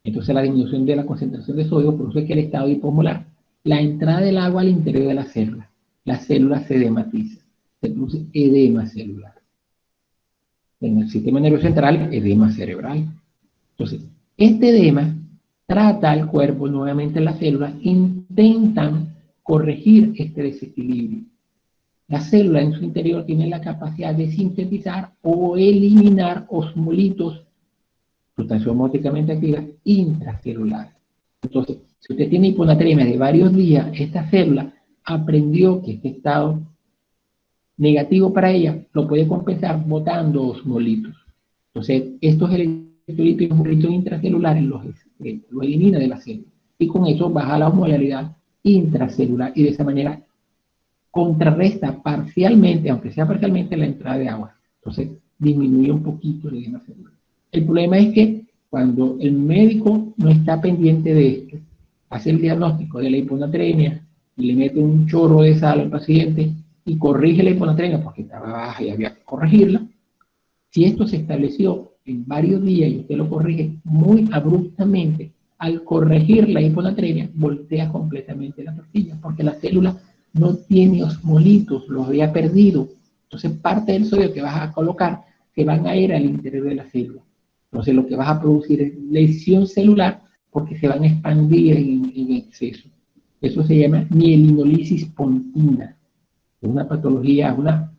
Entonces la disminución de la concentración de sodio produce que el estado hiposmolar, la entrada del agua al interior de la célula se edematiza, se produce edema celular. En el sistema nervioso central, edema cerebral. Entonces, este edema trata al cuerpo, nuevamente las células intentan corregir este desequilibrio. Las células en su interior tienen la capacidad de sintetizar o eliminar osmolitos, sustancias osmóticamente activas, intracelulares. Entonces, si usted tiene hiponatremia de varios días, esta célula aprendió que este estado negativo para ella lo puede compensar botando osmolitos. Entonces, estos electrolitos y osmolitos intracelulares los elimina de la célula. Y con eso baja la osmolaridad intracelular y de esa manera contrarresta parcialmente, aunque sea parcialmente, la entrada de agua. Entonces, disminuye un poquito el edema celular. El problema es que cuando el médico no está pendiente de esto, hace el diagnóstico de la hiponatremia y le mete un chorro de sal al paciente y corrige la hiponatremia porque estaba baja y había que corregirla. Si esto se estableció en varios días y usted lo corrige muy abruptamente, al corregir la hiponatremia, voltea completamente la tortilla, porque la célula no tiene osmolitos, los había perdido. Entonces, parte del sodio que vas a colocar se van a ir al interior de la célula. Entonces, lo que vas a producir es lesión celular porque se van a expandir en exceso. Eso se llama mielinolisis pontina. Es una patología, una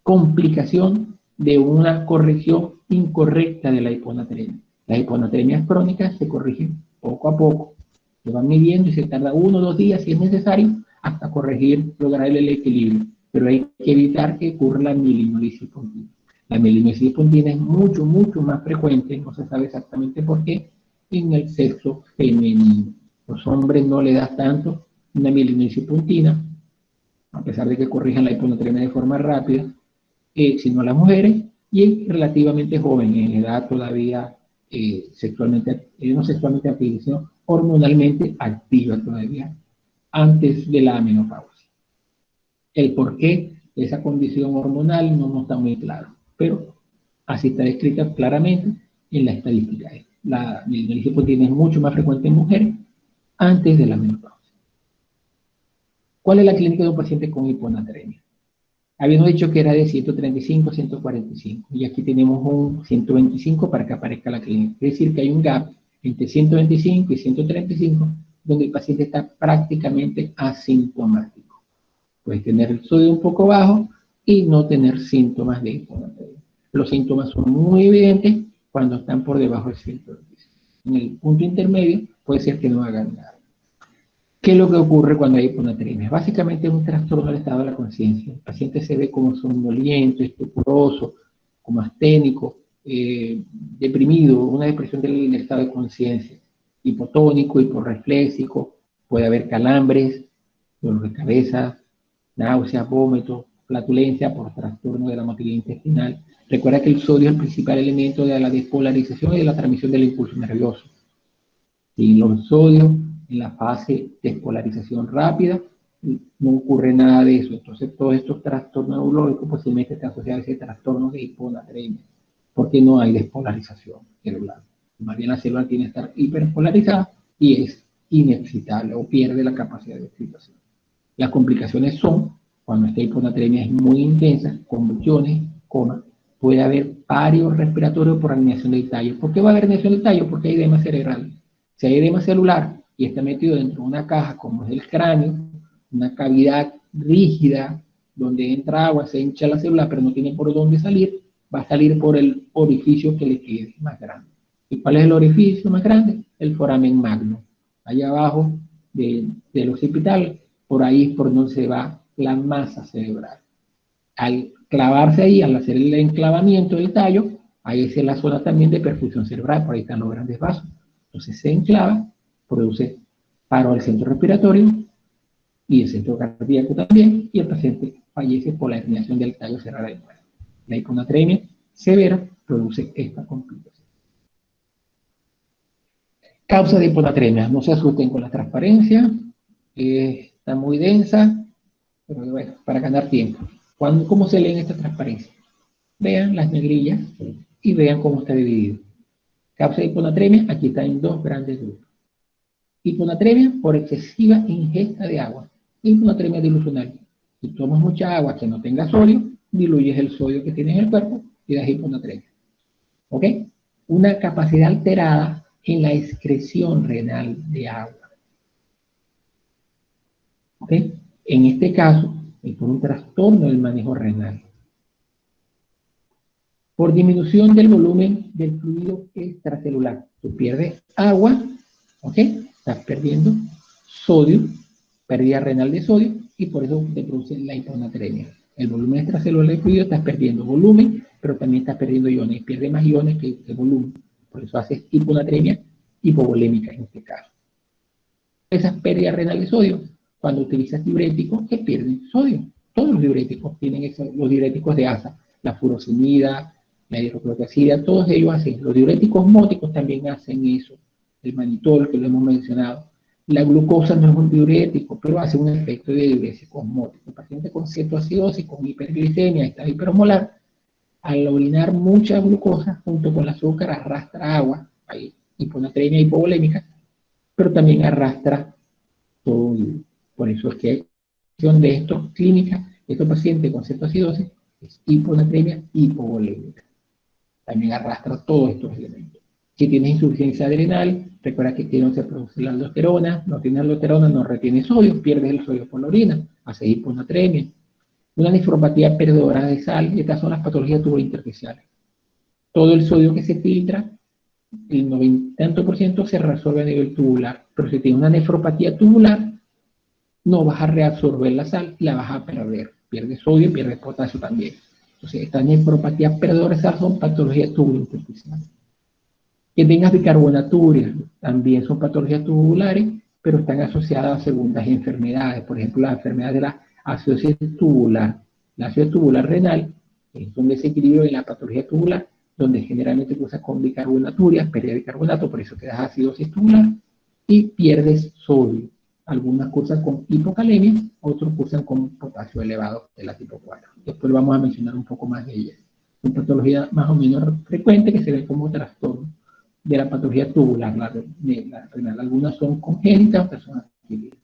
complicación de una corrección incorrecta de la hiponatremia. Las hiponatremias crónicas se corrigen poco a poco. Se van midiendo y se tarda 1 o 2 días si es necesario hasta corregir, lograr el equilibrio. Pero hay que evitar que ocurra la mielinolisis pontina. La mielinolisis pontina es mucho más frecuente, no se sabe exactamente por qué, en el sexo femenino. Los hombres no le da tanto una mielinolisis pontina, a pesar de que corrijan la hiponatremia de forma rápida, sino las mujeres, y es relativamente joven, en edad todavía no sexualmente activa, sino hormonalmente activa todavía, antes de la menopausia. El porqué de esa condición hormonal no está muy claro, pero así está descrita claramente en la estadística. La mielinolisis pontina es mucho más frecuente en mujeres antes de la menopausia. ¿Cuál es la clínica de un paciente con hiponatremia? Habíamos dicho que era de 135 a 145, y aquí tenemos un 125 para que aparezca la clínica. Es decir, que hay un gap entre 125 y 135, donde el paciente está prácticamente asintomático. Puede tener el sodio un poco bajo y no tener síntomas de hiponatremia. Los síntomas son muy evidentes cuando están por debajo del 125. En el punto intermedio puede ser que no hagan nada. ¿Qué es lo que ocurre cuando hay hiponatremia? Básicamente es un trastorno del estado de la conciencia. El paciente se ve como somnoliento, estuporoso, como asténico, deprimido, una depresión del estado de conciencia, hipotónico, hiporrefléxico, Puede haber calambres, dolor de cabeza, náuseas, vómitos, flatulencia por trastorno de la motilidad intestinal. Recuerda que el sodio es el principal elemento de la despolarización y de la transmisión del impulso nervioso. Sin los sodios, en la fase de despolarización rápida, no ocurre nada de eso. Entonces, todos estos trastornos neurológicos posiblemente están asociados a ese trastorno de hiponatremia, porque no hay despolarización celular. Más bien la célula tiene que estar hiperpolarizada y es inexcitable o pierde la capacidad de excitación. Las complicaciones son, cuando esta hiponatremia es muy intensa, convulsiones, coma, puede haber pario respiratorio por herniación del tallo. ¿Por qué va a haber herniación del tallo? Porque hay edema cerebral. Si hay edema celular y está metido dentro de una caja como es el cráneo, una cavidad rígida donde entra agua, se hincha la célula, pero no tiene por dónde salir, va a salir por el orificio que le quede más grande. ¿Y cuál es el orificio más grande? El foramen magno. Allá abajo del occipital, por ahí es por donde se va la masa cerebral. Al clavarse ahí, al hacer el enclavamiento del tallo, ahí es la zona también de perfusión cerebral, por ahí están los grandes vasos. Entonces se enclava, produce paro al centro respiratorio y el centro cardíaco también, y el paciente fallece por la herniación del tallo cerebral. La hiponatremia severa produce esta complicación. Causa de hiponatremia, no se asusten con la transparencia, está muy densa, pero bueno, para ganar tiempo. ¿Cómo se lee en esta transparencia? Vean las negrillas y vean cómo está dividido. Causa de hiponatremia, aquí está en dos grandes grupos. Hiponatremia por excesiva ingesta de agua. Hiponatremia dilucional. Si tomas mucha agua que no tenga sodio, diluyes el sodio que tienes en el cuerpo y das hiponatremia. ¿Ok? Una capacidad alterada en la excreción renal de agua. ¿Ok? En este caso, es por un trastorno del manejo renal. Por disminución del volumen del fluido extracelular. Tú pierdes agua, ¿ok? Estás perdiendo sodio, pérdida renal de sodio, y por eso te produce la hiponatremia. El volumen extracelular del fluido, estás perdiendo volumen, pero también estás perdiendo iones. Pierde más iones que volumen. Por eso haces hiponatremia hipovolémica en este caso. Esas pérdidas renales de sodio, cuando utilizas diuréticos, que pierden sodio. Todos los diuréticos tienen eso, los diuréticos de ASA, la furosemida, la hidroclorotiazida, todos ellos hacen. Los diuréticos móticos también hacen eso. El manitol, que lo hemos mencionado. La glucosa no es un diurético, pero hace un efecto de diuresis osmótico. El paciente con cetoacidosis, con hiperglicemia, está hipermolar, al orinar mucha glucosa junto con el azúcar arrastra agua, hay hiponatremia hipovolémica, pero también arrastra sodio. Por eso es que hay de estos clínicas, estos pacientes con cetoacidosis, es hiponatremia hipovolémica. También arrastra todos estos elementos. Si tienes insuficiencia adrenal, recuerda que no se produce la aldosterona, no tiene aldosterona, no retiene sodio, pierdes el sodio por la orina, hace hiponatremia. Una nefropatía perdedora de sal, estas son las patologías tubointersticiales. Todo el sodio que se filtra, el 90% se resuelve a nivel tubular, pero si tienes una nefropatía tubular, no vas a reabsorber la sal y la vas a perder. Pierdes sodio y pierdes potasio también. Entonces, estas nefropatías perdedoras de sal son patologías tubulointersticiales. Que tengas bicarbonaturia, también son patologías tubulares, pero están asociadas a segundas enfermedades. Por ejemplo, la enfermedad de la acidosis tubular. La acidosis tubular renal es un desequilibrio en la patología tubular, donde generalmente cruzas con bicarbonaturia, pérdida de bicarbonato, por eso te das acidosis tubular, y pierdes sodio. Algunas cursan con hipocalemia, otros cursan con potasio elevado de la tipo 4. Después vamos a mencionar un poco más de ellas. Son patologías más o menos frecuentes que se ven como trastorno de la patología tubular, la renal. Algunas son congénitas, otras son adquiridas.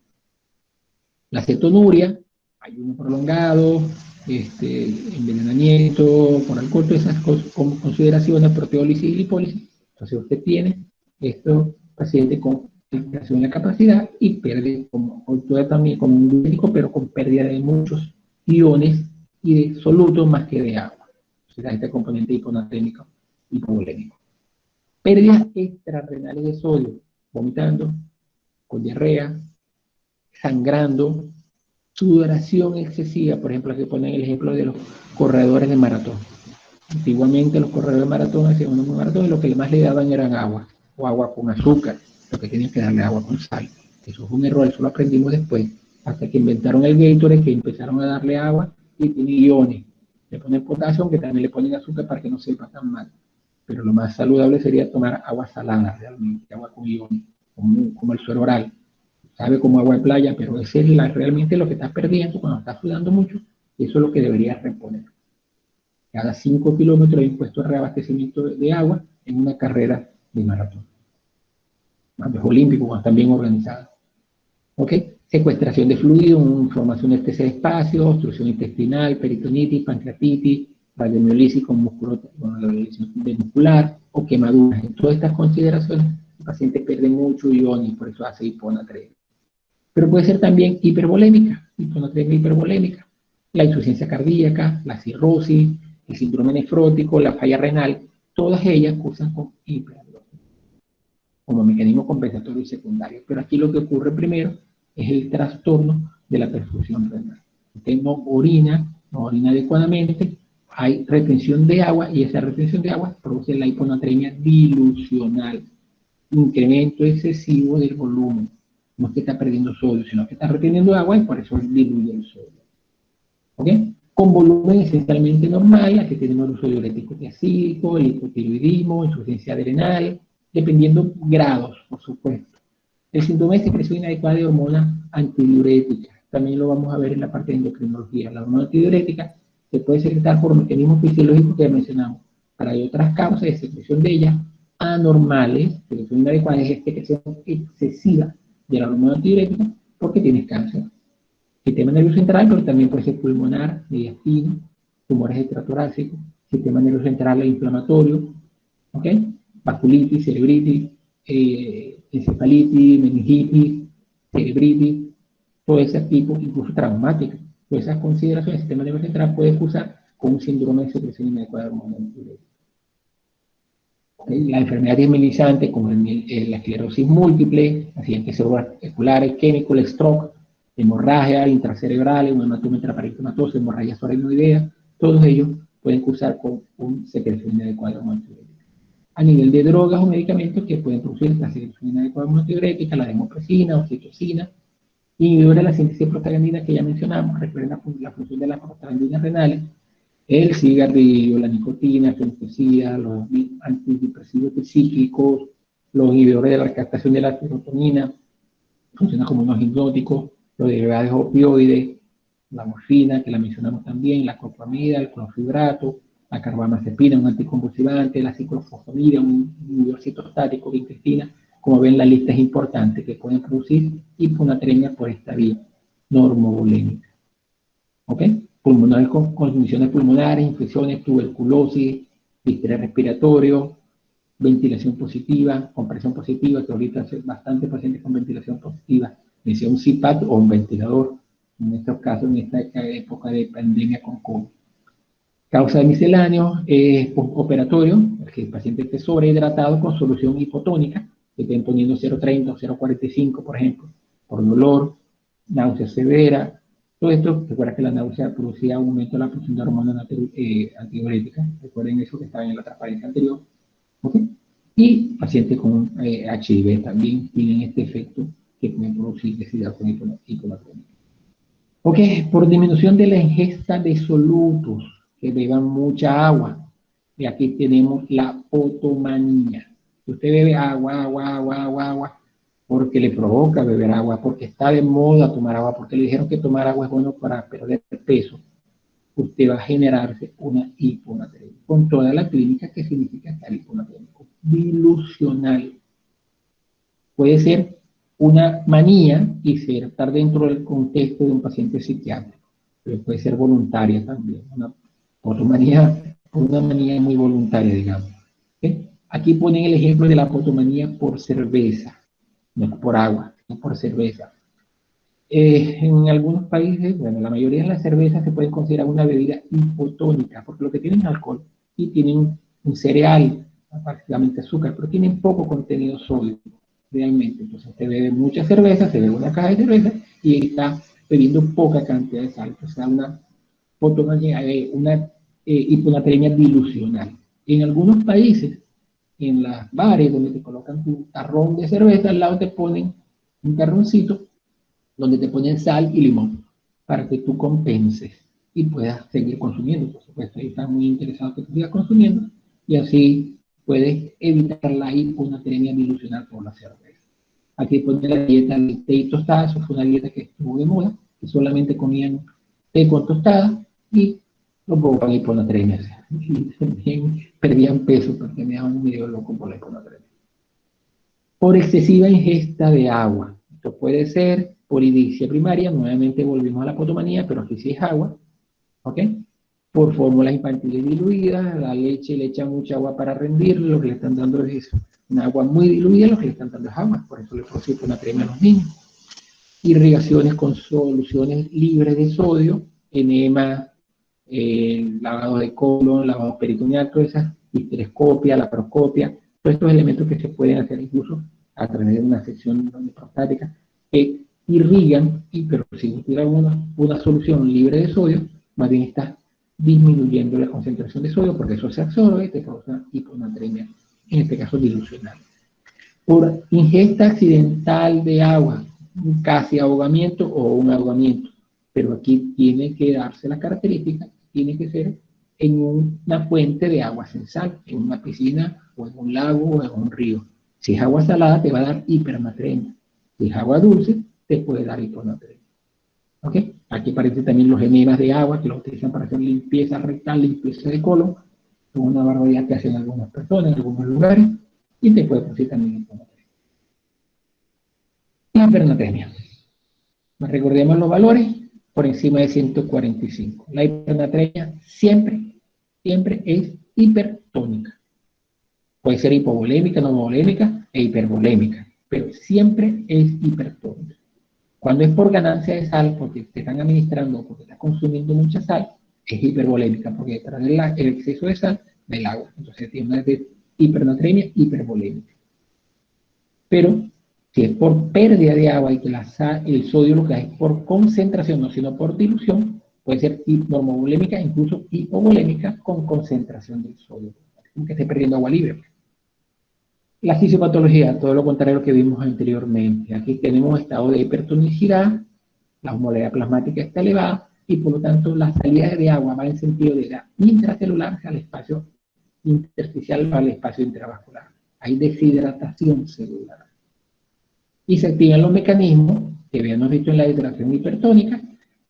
La cetonuria, ayuno prolongado, envenenamiento por alcohol, todas esas cosas, como consideraciones, proteólisis y lipólisis. Entonces usted tiene estos pacientes con alteración de la capacidad y pierde, como también como un diurético, pero con pérdida de muchos iones y de solutos más que de agua. Entonces este componente hiponatrémico hipovolémico. Pérdidas extrarrenales de sodio, vomitando, con diarrea, sangrando, sudoración excesiva. Por ejemplo, aquí ponen el ejemplo de los corredores de maratón. Antiguamente los corredores de maratón hacían un maratón y lo que más le daban eran agua, o agua con azúcar, lo que tenían que darle agua con sal. Eso es un error, eso lo aprendimos después, hasta que inventaron el Gatorade, que empezaron a darle agua y tiene iones. Le ponen potasio, aunque también le ponen azúcar para que no sepa tan mal. Pero lo más saludable sería tomar agua salada, realmente, agua con iones, como el suero oral. Sabe como agua de playa, pero ese es realmente lo que estás perdiendo cuando estás sudando mucho, y eso es lo que deberías reponer. Cada 5 kilómetros hay un puesto de reabastecimiento de agua en una carrera de maratón. Más olímpico, cuando están bien organizados. ¿Ok? Secuestración de fluido, formación de tercer espacio, obstrucción intestinal, peritonitis, pancreatitis, radiomiolisis con muscular o quemaduras. En todas estas consideraciones, el paciente pierde mucho iones y por eso hace hiponatremia. Pero puede ser también hipervolémica, hiponatremia hipervolémica, la insuficiencia cardíaca, la cirrosis, el síndrome nefrótico, la falla renal, todas ellas cursan con hipervolémica como mecanismo compensatorio secundario. Pero aquí lo que ocurre primero es el trastorno de la perfusión renal. Usted no orina adecuadamente, hay retención de agua y esa retención de agua produce la hiponatremia dilucional, incremento excesivo del volumen. No es que está perdiendo sodio, sino que está reteniendo agua y por eso diluye el sodio. ¿Ok? Con volumen esencialmente normal, aquí tenemos el uso diurético tiacídico, el hipotiroidismo, insuficiencia adrenal, dependiendo grados, por supuesto. El síndrome de secreción inadecuada de hormonas antidiuréticas, también lo vamos a ver en la parte de endocrinología. La hormona antidiurética se puede secretar por mecanismos fisiológicos que ya mencionamos, pero hay otras causas de secreción de ellas anormales, secreción inadecuada es secreción excesiva de la hormona antidiurética porque tienes cáncer. Sistema nervioso central, pero también puede ser pulmonar, mediastino, tumores extratorácicos, sistema nervioso central e inflamatorio, ¿ok? Vasculitis, cerebritis, encefalitis, meningitis, cerebritis, todo ese tipo, incluso traumática. Todas esas consideraciones, el sistema nervioso central puede cursar con un síndrome de secreción inadecuada de hormona antidiurética. La enfermedad desmielinizante, como la esclerosis múltiple, accidentes cerebrovasculares, isquémico, el stroke, hemorragia intracerebral, un hematoma intraparenquimatoso, hemorragia subarachnoidea, todos ellos pueden cursar con un secreción inadecuada de hormona antidiurética. A nivel de drogas o medicamentos que pueden producir la secreción inadecuada de hormona antidiurética, la desmopresina, oxitocina, inhibidores de la síntesis de prostaglandina que ya mencionamos, recuerden la función de las prostaglandinas renales, el cigarrillo, la nicotina, el fenotida, los antidepresivos cíclicos, los inhibidores de la recaptación de la serotonina, funcionan como unos hipnóticos, los derivados opioides, la morfina, que la mencionamos también, la clopramida, el clonfibrato, la carbamazepina, un anticonvulsivante, la ciclofosfamida, un inhibidor citostático de intestina. Como ven, la lista es importante, que pueden producir hiponatremia por esta vía normovolémica. ¿Ok? Pulmonar con condiciones pulmonares, infecciones, tuberculosis, distrés respiratorio, ventilación positiva, compresión positiva, que ahorita hay bastantes pacientes con ventilación positiva, decía un CPAP o un ventilador, en estos casos, en esta época de pandemia con COVID. Causa de misceláneo postoperatorio, que el paciente esté sobrehidratado con solución hipotónica, que estén poniendo 0,30 o 0,45, por ejemplo, por dolor, náusea severa. Todo esto, recuerda que la náusea producía aumento de la producción de hormonas antidiuréticas, recuerden eso que estaba en la transparencia anterior. ¿Okay? Y pacientes con HIV también tienen este efecto que pueden producir obesidad con hiponatremia. Ok, por disminución de la ingesta de solutos, que beban mucha agua. Y aquí tenemos la potomanía. Si usted bebe agua, porque le provoca beber agua, porque está de moda tomar agua, porque le dijeron que tomar agua es bueno para perder peso, usted va a generarse una hiponatremia, con toda la clínica que significa estar hiponatrémico. Dilucional. Puede ser una manía y estar dentro del contexto de un paciente psiquiátrico, pero puede ser voluntaria también, una manía muy voluntaria, digamos. ¿Okay? Aquí ponen el ejemplo de la potomanía por cerveza, no por agua, no por cerveza. En algunos países, bueno, la mayoría de las cervezas se pueden considerar una bebida hipotónica, porque lo que tienen es alcohol y tienen un cereal, prácticamente azúcar, pero tienen poco contenido sólido, realmente. Entonces usted bebe mucha cerveza, se bebe una caja de cerveza y está bebiendo poca cantidad de sal, o sea, una hiponatremia dilucional. En algunos países, en las bares donde te colocan tu tarrón de cerveza, al lado te ponen un carroncito donde te ponen sal y limón para que tú compenses y puedas seguir consumiendo. Por supuesto, ahí están muy interesados que tú sigas consumiendo y así puedes evitar la hiponatremia dilucional por la cerveza. Aquí pone la dieta de té y tostada, eso fue una dieta que estuvo de moda, que solamente comían té con tostada y los provocaban hiponatremia. Y también perdían peso porque me daban medio loco por la hiponatremia. Por excesiva ingesta de agua. Esto puede ser por ictericia primaria, nuevamente volvimos a la potomanía, pero aquí sí es agua, ¿ok? Por fórmulas infantiles diluidas, la leche le echan mucha agua para rendir, lo que le están dando es un agua muy diluida, lo que le están dando es agua, por eso le produce hiponatremia a los niños. Irrigaciones con soluciones libres de sodio, enema, lavado de colon, lavado peritoneal, todas esas, histerescopia, laparoscopia, todos estos elementos que se pueden hacer incluso a través de una sección prostática, que irrigan, pero si utilicas una solución libre de sodio, más bien está disminuyendo la concentración de sodio porque eso se absorbe y te causa hiponatremia, en este caso dilucional. Por ingesta accidental de agua, casi ahogamiento o un ahogamiento, pero aquí tiene que darse la característica, tiene que ser en una fuente de agua sin sal, en una piscina o en un lago o en un río. Si es agua salada te va a dar hipernatremia, si es agua dulce te puede dar hiponatremia. ¿Ok? Aquí aparecen también los enemas de agua que lo utilizan para hacer limpieza rectal, limpieza de colon, es una barbaridad que hacen algunas personas en algunos lugares y te puede producir también hiponatremia. La hipernatremia. Recordemos los valores por encima de 145. La hipernatremia siempre es hipertónica. Puede ser hipovolémica, no volémica e hipervolémica, pero siempre es hipertónica. Cuando es por ganancia de sal, porque te están administrando o porque estás consumiendo mucha sal, es hipervolémica, porque detrás del exceso de sal del agua. Entonces tiene una hipernatremia hipervolémica. Pero si es por pérdida de agua y que el sodio lo que hay es por concentración, no sino por dilución, puede ser normovolémica, incluso hipovolémica con concentración del sodio, aunque esté perdiendo agua libre. La fisiopatología, todo lo contrario a lo que vimos anteriormente. Aquí tenemos estado de hipertonicidad, la osmolaridad plasmática está elevada y por lo tanto la salida de agua va en sentido de la intracelular al espacio intersticial o al espacio intravascular. Hay deshidratación celular. Y se activan los mecanismos que habíamos visto en la hidratación hipertónica.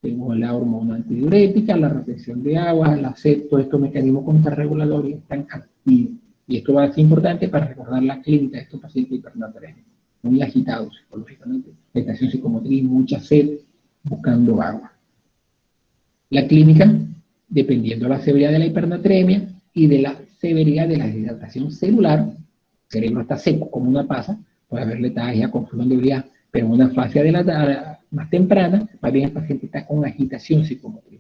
Tenemos la hormona antidiurética, la retención de agua, el ACET, todos estos mecanismos contrarreguladores están activos. Y esto va a ser importante para recordar la clínica de estos pacientes hipernatremia, muy agitados psicológicamente, agitación psicomotriz, mucha sed, buscando agua. La clínica, dependiendo de la severidad de la hipernatremia y de la severidad de la deshidratación celular, el cerebro está seco como una pasa, puede haber letargia, confusión, debilidad, pero en una fase adelantada, más temprana, más bien el paciente está con agitación psicomotriz.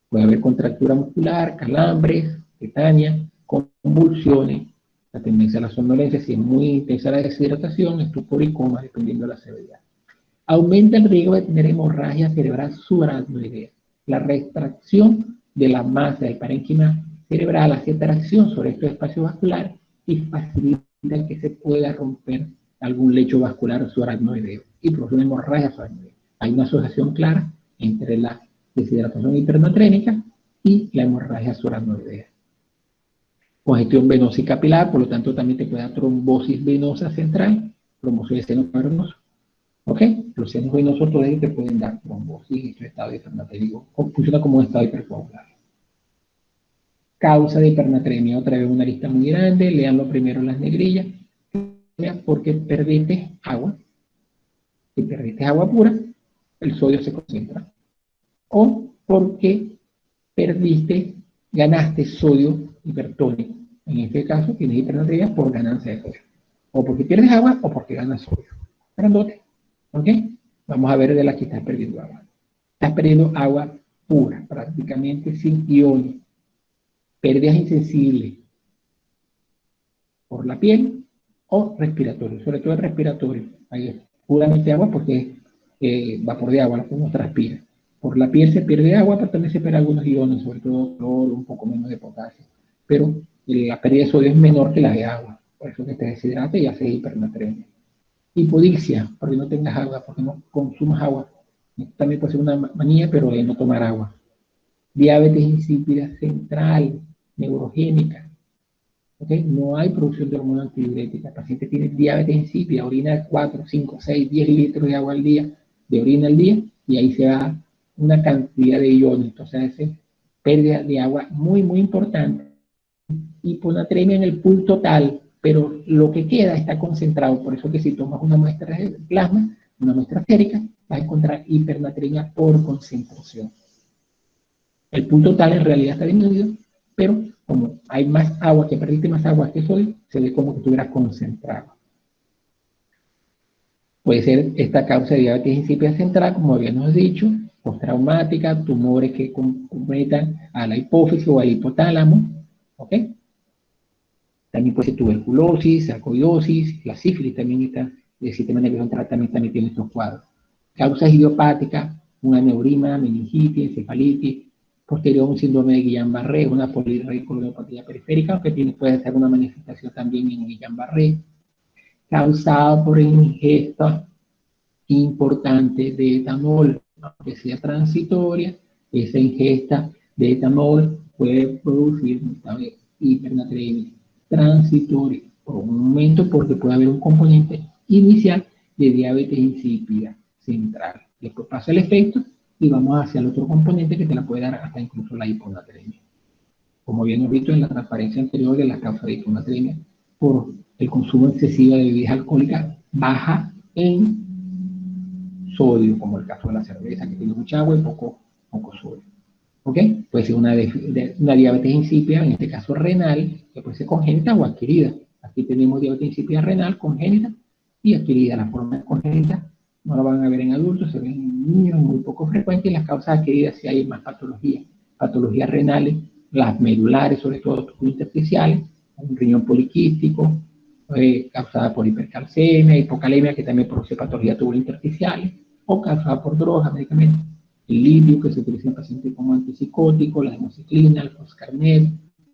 Puede haber contractura muscular, calambres, tetania, convulsiones, la tendencia a la somnolencia, si es muy intensa la deshidratación, estupor y coma, dependiendo de la severidad. Aumenta el riesgo de tener hemorragia cerebral subaracnoidea. La retracción de la masa del parénquima cerebral hace tracción sobre estos espacios vasculares y facilita que se pueda romper algún lecho vascular subaracnoideo y produce una hemorragia subaracnoidea. Hay una asociación clara entre la deshidratación hipernatrémica y la hemorragia subaracnoidea. Congestión venosa y capilar, por lo tanto también te puede dar trombosis venosa central, trombosis de seno cavernoso. ¿Ok? Los senos venosos todavía te pueden dar trombosis y este estado hipernatremico. Funciona como un estado hipercoagular. Causa de hipernatremia, otra vez una lista muy grande, leanlo primero en las negrillas. Porque perdiste agua. Si perdiste agua pura, el sodio se concentra. O porque ganaste sodio hipertónico. En este caso tienes hipernatremia por ganancia de sodio. O porque pierdes agua o porque ganas sodio. Grandote. ¿Ok? Vamos a ver de la que estás perdiendo agua. Estás perdiendo agua pura, prácticamente sin iones. Pérdidas insensibles por la piel o respiratorio, sobre todo el respiratorio. Ahí es puramente agua porque vapor de agua, la que uno transpira. Por la piel se pierde agua, pero también se pierden algunos iones, sobre todo cloro, un poco menos de potasio. Pero la pérdida de sodio es menor que la de agua, por eso que te deshidrata y hace hipernatremia. Hipodicsia, porque no tengas agua, porque no consumas agua. También puede ser una manía, pero de no tomar agua. Diabetes insípida central, neurogénica. ¿Okay? No hay producción de hormona antidiurética. El paciente tiene diabetes insípida, orina 4, 5, 6, 10 litros de agua al día, de orina al día, y ahí se va una cantidad de iones. Entonces, es pérdida de agua muy, muy importante. Hiponatremia en el pool total, pero lo que queda está concentrado. Por eso que si tomas una muestra de plasma, una muestra sérica, vas a encontrar hipernatremia por concentración. El pool total en realidad está disminuido, pero como hay más agua, que perdiste más agua que sodio, se ve como que estuviera concentrado. Puede ser esta causa de diabetes insípida central, como habíamos dicho, postraumática, tumores que comprometan a la hipófisis o al hipotálamo, ¿ok? También puede ser tuberculosis, sarcoidosis, la sífilis también está, el sistema nervioso central también tiene estos cuadros. Causas idiopáticas, un aneurisma, meningitis, encefalitis, posterior un síndrome de Guillain-Barré, una polirradiculopatía periférica, aunque puede ser una manifestación también en Guillain-Barré, causada por ingesta importante de etanol, aunque sea transitoria, esa ingesta de etanol puede producir hipernatremia transitoria por un momento, porque puede haber un componente inicial de diabetes insípida central. Después pasa el efecto y vamos hacia el otro componente que te la puede dar hasta incluso la hiponatremia. Como habíamos visto en la transparencia anterior de las causas de hiponatremia, por el consumo excesivo de bebidas alcohólicas baja en sodio, como el caso de la cerveza, que tiene mucha agua y poco sodio. ¿Ok? Puede ser una diabetes insípida, en este caso renal, que puede ser congénita o adquirida. Aquí tenemos diabetes insípida renal, congénita y adquirida. La forma congénita no la van a ver en adultos, se ven en niños, muy poco frecuente, y las causas adquiridas sí hay más patologías renales, las medulares, sobre todo tubos intersticiales, un riñón poliquístico, causada por hipercalcemia, hipocalemia, que también produce patología tubular intersticiales, o causada por drogas, medicamentos. El litio, que se utiliza en pacientes como antipsicótico, la hemociclina, el foscarnet,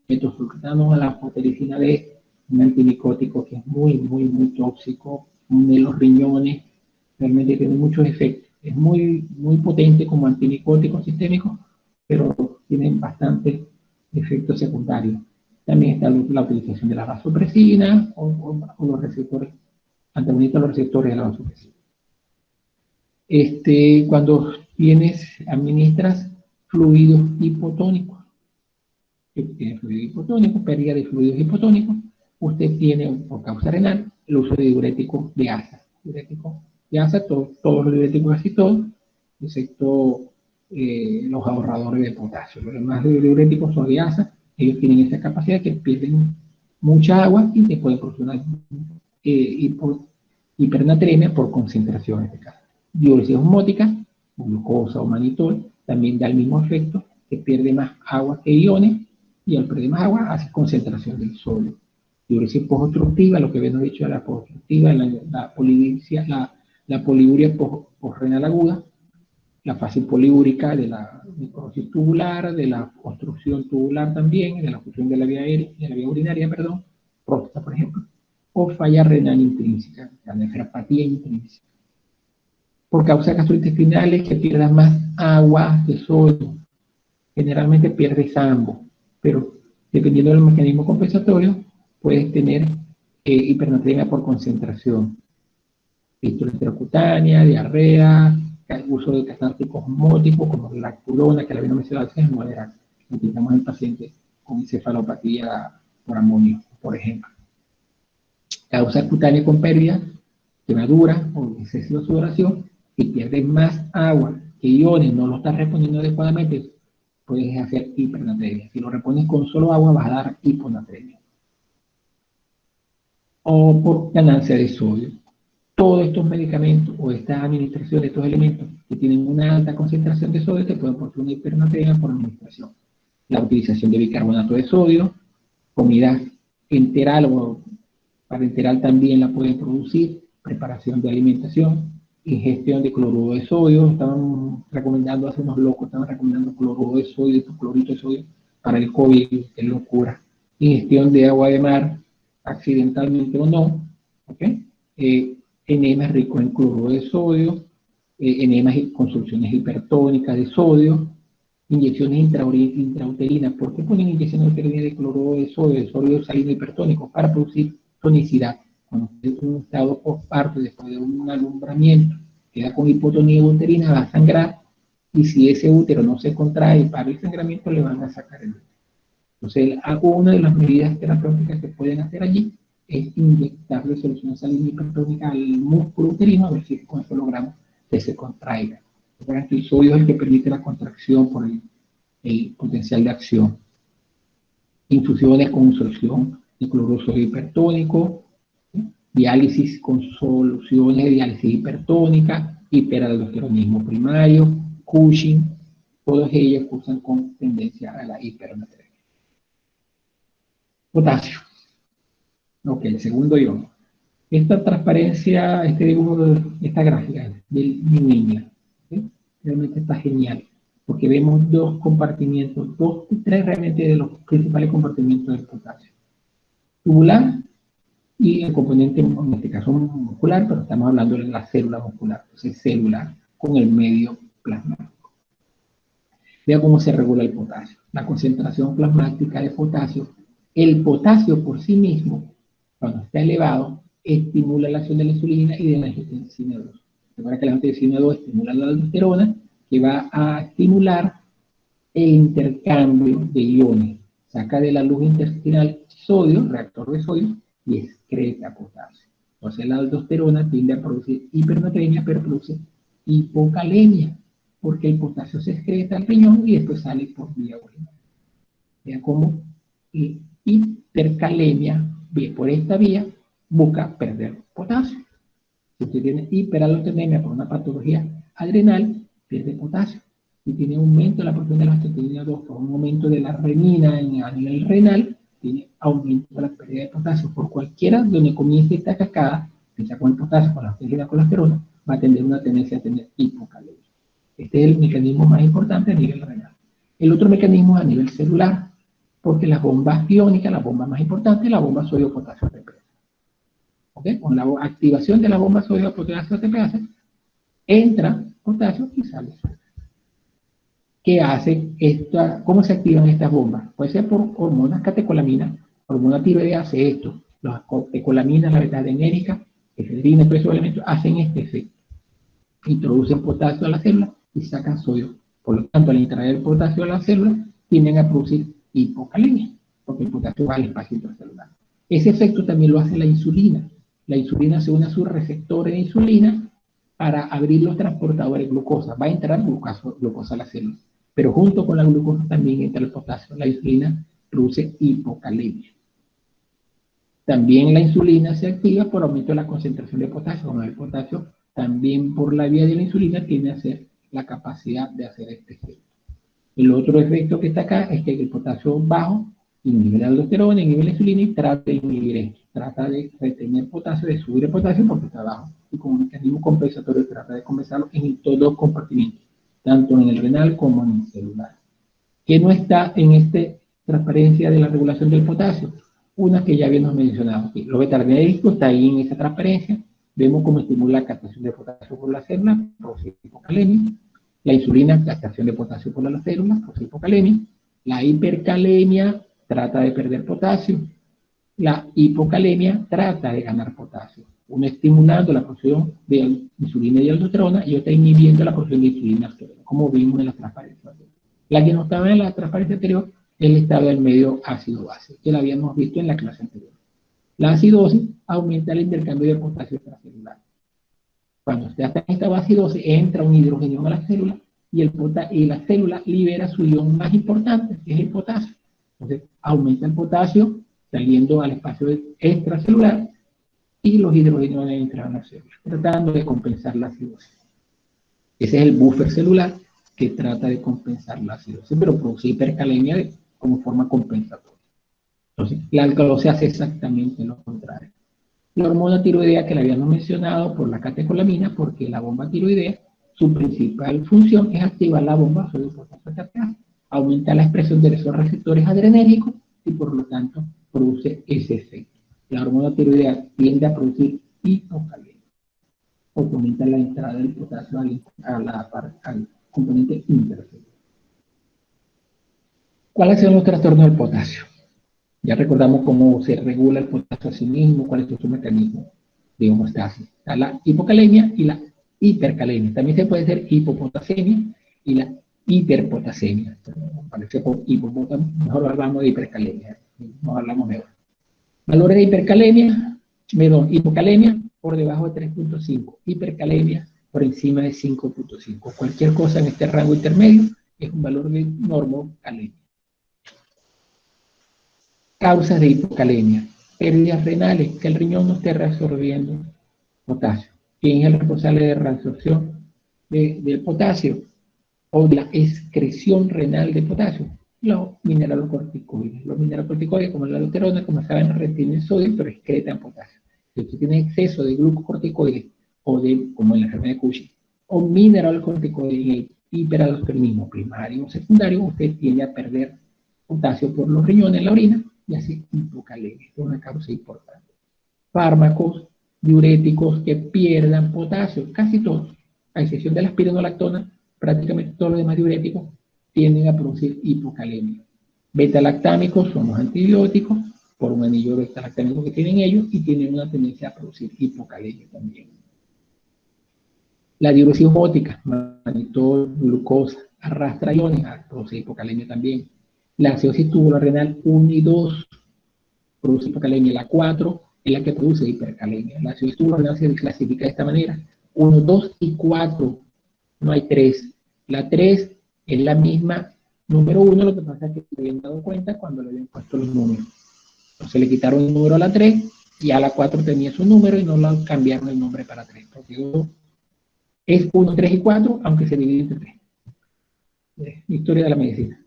metosulfetanos, la fotericina D, un antimicótico que es muy, muy, muy tóxico, de los riñones, realmente tiene muchos efectos. Es muy, muy potente como antimicótico sistémico, pero tiene bastantes efectos secundarios. También está la utilización de la vasopresina o los receptores, antagonistas a los receptores de la vasopresina. Cuando administras fluidos hipotónicos, pérdida de fluidos hipotónicos, usted tiene, por causa renal, el uso de diuréticos de asa. Todos los diuréticos, casi todos, excepto los ahorradores de potasio. Los demás diuréticos son de asa, ellos tienen esa capacidad que pierden mucha agua y te pueden producir hipernatremia por concentración en este caso. Diuresis osmótica, glucosa o manitol, también da el mismo efecto, que pierde más agua que iones, y al perder más agua hace concentración del sodio. Diuresis posobstructiva, lo que habíamos dicho de la posobstructiva, la poliuria posrenal aguda, la fase poliúrica de la necrosis tubular, de la obstrucción tubular también, de la obstrucción de la vía urinaria, próstata, por ejemplo, o falla renal intrínseca, la nefropatía intrínseca. Por causas gastrointestinales, que pierdas más agua que sodio. Generalmente pierdes ambos, pero dependiendo del mecanismo compensatorio, puedes tener hipernatremia por concentración. Fístula intracutánea, diarrea, uso de catárticos osmóticos como la lactulona, que la habíamos mencionado antes, es moderada. Utilizamos en pacientes con encefalopatía por amonio, por ejemplo. Causa cutánea con pérdida, quemadura o excesiva sudoración, si pierdes más agua que iones, no lo estás respondiendo adecuadamente, puedes hacer hipernatremia. Si lo repones con solo agua, vas a dar hiponatremia. O por ganancia de sodio. Todos estos medicamentos o esta administración de estos elementos que tienen una alta concentración de sodio te pueden producir una hipernatremia por administración. La utilización de bicarbonato de sodio, comida enteral o parenteral también la pueden producir, preparación de alimentación, ingestión de cloruro de sodio. Estaban recomendando, hace unos locos, estaban recomendando cloruro de sodio, clorito de sodio para el COVID, qué locura. Ingestión de agua de mar, accidentalmente o no, ¿ok? enemas ricos en cloruro de sodio, enemas con soluciones hipertónicas de sodio, inyecciones intrauterinas. ¿Por qué ponen inyecciones intrauterinas de cloruro de sodio salino hipertónico? Para producir tonicidad. Cuando usted en un estado postparto, después de un alumbramiento, queda con hipotonía uterina, va a sangrar, y si ese útero no se contrae para el sangramiento, le van a sacar el útero. Entonces, una de las medidas terapéuticas que pueden hacer allí es inyectarle solución salina hipertónica al músculo uterino, a ver si con eso logramos que se contraiga. El sodio es el que permite la contracción por el potencial de acción. Infusiones con solución de cloruro sodio hipertónico, diálisis con soluciones de diálisis hipertónica, hiperaldosteronismo primario, Cushing, todas ellas cursan con tendencia a la hipernatremia. Potasio. Ok, el segundo ion. Esta transparencia, este dibujo, esta gráfica del New England, ¿sí? Realmente está genial, porque vemos dos compartimientos, tres realmente de los principales compartimientos del potasio. Tubular y el componente, en este caso muscular, pero estamos hablando de la célula muscular, entonces celular con el medio plasmático. Vea cómo se regula el potasio. La concentración plasmática de potasio. El potasio por sí mismo, cuando está elevado, estimula la acción de la insulina y de la angiotensina 2. Recuerda que la angiotensina 2 estimula la aldosterona, que va a estimular el intercambio de iones. Saca de la luz intestinal sodio, reactor de sodio, y excreta potasio. Entonces la aldosterona tiende a producir hipernatremia, pero produce hipocalemia, porque el potasio se excreta al riñón y después sale por vía urinaria. Vean cómo hipercalemia, por esta vía, busca perder potasio. Si usted tiene hiperaldosteronemia por una patología adrenal, pierde potasio. Si tiene aumento de la producción de la angiotensina 2 por un aumento de la renina a nivel renal, tiene aumento de la pérdida de potasio. Por cualquiera donde comience esta cascada, que sea con el potasio, con la colesterol, va a tener una tendencia a tener hipocalemia. Este es el mecanismo más importante a nivel renal. El otro mecanismo es a nivel celular, porque las bombas iónicas, la bomba más importante es la bomba sodio-potasio ATPase. ¿Okay? Con la activación de la bomba sodio-potasio ATPase, entra potasio y sale sodio. ¿Qué hace esta? ¿Cómo se activan estas bombas? Puede ser por hormonas catecolaminas. Hormona tiroidea hace esto. Las catecolaminas, la beta-adenérgica, efedrina, todos esos elementos hacen este efecto. Introducen potasio a la célula y sacan sodio. Por lo tanto, al intraer el potasio a la célula, tienden a producir hipocalemia, porque el potasio va al espacio intracelular. Ese efecto también lo hace la insulina. La insulina se une a sus receptores de insulina para abrir los transportadores de glucosa. Va a entrar glucosa a la célula. Pero junto con la glucosa también entra el potasio. La insulina produce hipocalemia. También la insulina se activa por aumento de la concentración de potasio. Como el potasio también por la vía de la insulina tiene a hacer la capacidad de hacer este efecto. El otro efecto que está acá es que el potasio bajo inhibe la aldosterona, inhibe la insulina y trata de inhibir esto. Trata de retener potasio, de subir el potasio porque está bajo. Y con un mecanismo compensatorio trata de compensarlo en todos los compartimentos, tanto en el renal como en el celular. ¿Qué no está en esta transparencia de la regulación del potasio? Una que ya habíamos mencionado. Lo beta-adrenérgico está ahí en esa transparencia. Vemos cómo estimula la captación de potasio por la célula, produce hipocalemia. La insulina, captación de potasio por las células, produce hipocalemia. La hipercalemia trata de perder potasio. La hipocalemia trata de ganar potasio. Una estimulando la producción de insulina y aldosterona y otra inhibiendo la producción de insulina y aldosterona, como vimos en la transparencia anterior. La que no estaba en la transparencia anterior es el estado del medio ácido-base, que la habíamos visto en la clase anterior. La acidosis aumenta el intercambio de potasio extracelular. Cuando usted está en esta acidosis, entra un hidrógeno a la célula y la célula libera su ion más importante, que es el potasio. Entonces, aumenta el potasio saliendo al espacio extracelular y los hidrógenos entran a la célula, tratando de compensar la acidosis. Ese es el buffer celular que trata de compensar la acidosis, pero produce hipercalemia como forma compensatoria. Entonces, la alcalosis hace exactamente lo contrario. La hormona tiroidea que la habíamos mencionado por la catecolamina, porque la bomba tiroidea, su principal función es activar la bomba sodio-potasio ATPase, aumenta la expresión de esos receptores adrenérgicos y por lo tanto produce ese efecto. La hormona tiroidea tiende a producir hipocalemia. aumenta la entrada del potasio al componente intercelular. ¿Cuáles son los trastornos del potasio? Ya recordamos cómo se regula el potasio a sí mismo, cuál es su mecanismo de homeostasis. Está la hipocalemia y la hipercalemia. También se puede hacer hipopotasemia y la hiperpotasemia. Parece por hipopótamo, mejor hablamos de hipercalemia. Nos hablamos mejor. Valores de hipercalemia, hipocalemia por debajo de 3.5, hipercalemia por encima de 5.5. Cualquier cosa en este rango intermedio es un valor de normocalemia. Causas de hipocalemia: pérdidas renales, que el riñón no esté reabsorbiendo potasio. ¿Quién es el responsable de reabsorción del potasio o de la excreción renal de potasio? Los mineralocorticoides. Los mineralocorticoides, como la aldosterona, como saben, retienen sodio, pero excretan potasio. Si usted tiene exceso de glucocorticoides, o como en la enfermedad de Cushing, o mineralocorticoides en el hiperaldosteronismo primario o secundario, usted tiende a perder potasio por los riñones en la orina y así hipocalemia. Esto es una causa importante. Fármacos diuréticos que pierdan potasio, casi todos, a excepción de la espironolactona, prácticamente todos los demás diuréticos tienden a producir hipocalemia. Beta-lactámicos son los antibióticos, por un anillo beta-lactámico que tienen ellos, y tienen una tendencia a producir hipocalemia también. La diuresis osmótica, mannitol, glucosa, arrastra iones, produce hipocalemia también. La acidosis tubular-renal 1 y 2 produce hipocalemia. La 4 es la que produce hipercalemia. La acidosis tubular-renal se clasifica de esta manera: 1, 2 y 4. No hay 3. La 3 es la misma número 1, lo que pasa es que se habían dado cuenta cuando le habían puesto los números. Entonces le quitaron el número a la 3 y a la 4 tenía su número y no le cambiaron el nombre para 3. Porque es 1, 3 y 4, aunque se divide entre 3. Historia de la medicina.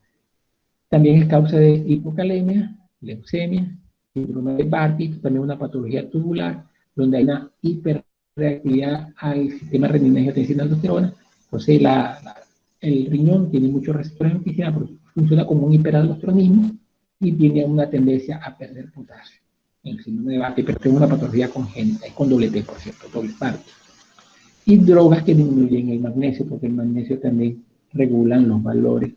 También es causa de hipocalemia, leucemia, síndrome de Barty, también una patología tubular, donde hay una hiperreactividad al sistema renina-angiotensina-aldosterona. Entonces el riñón tiene muchos receptores en angiotensina, pero funciona como un hiperaldosteronismo y tiene una tendencia a perder potasio. El síndrome de Barty, pero es una patología congénita, es con doble T, por cierto, doble Barty. Y drogas que disminuyen el magnesio, porque el magnesio también regulan los valores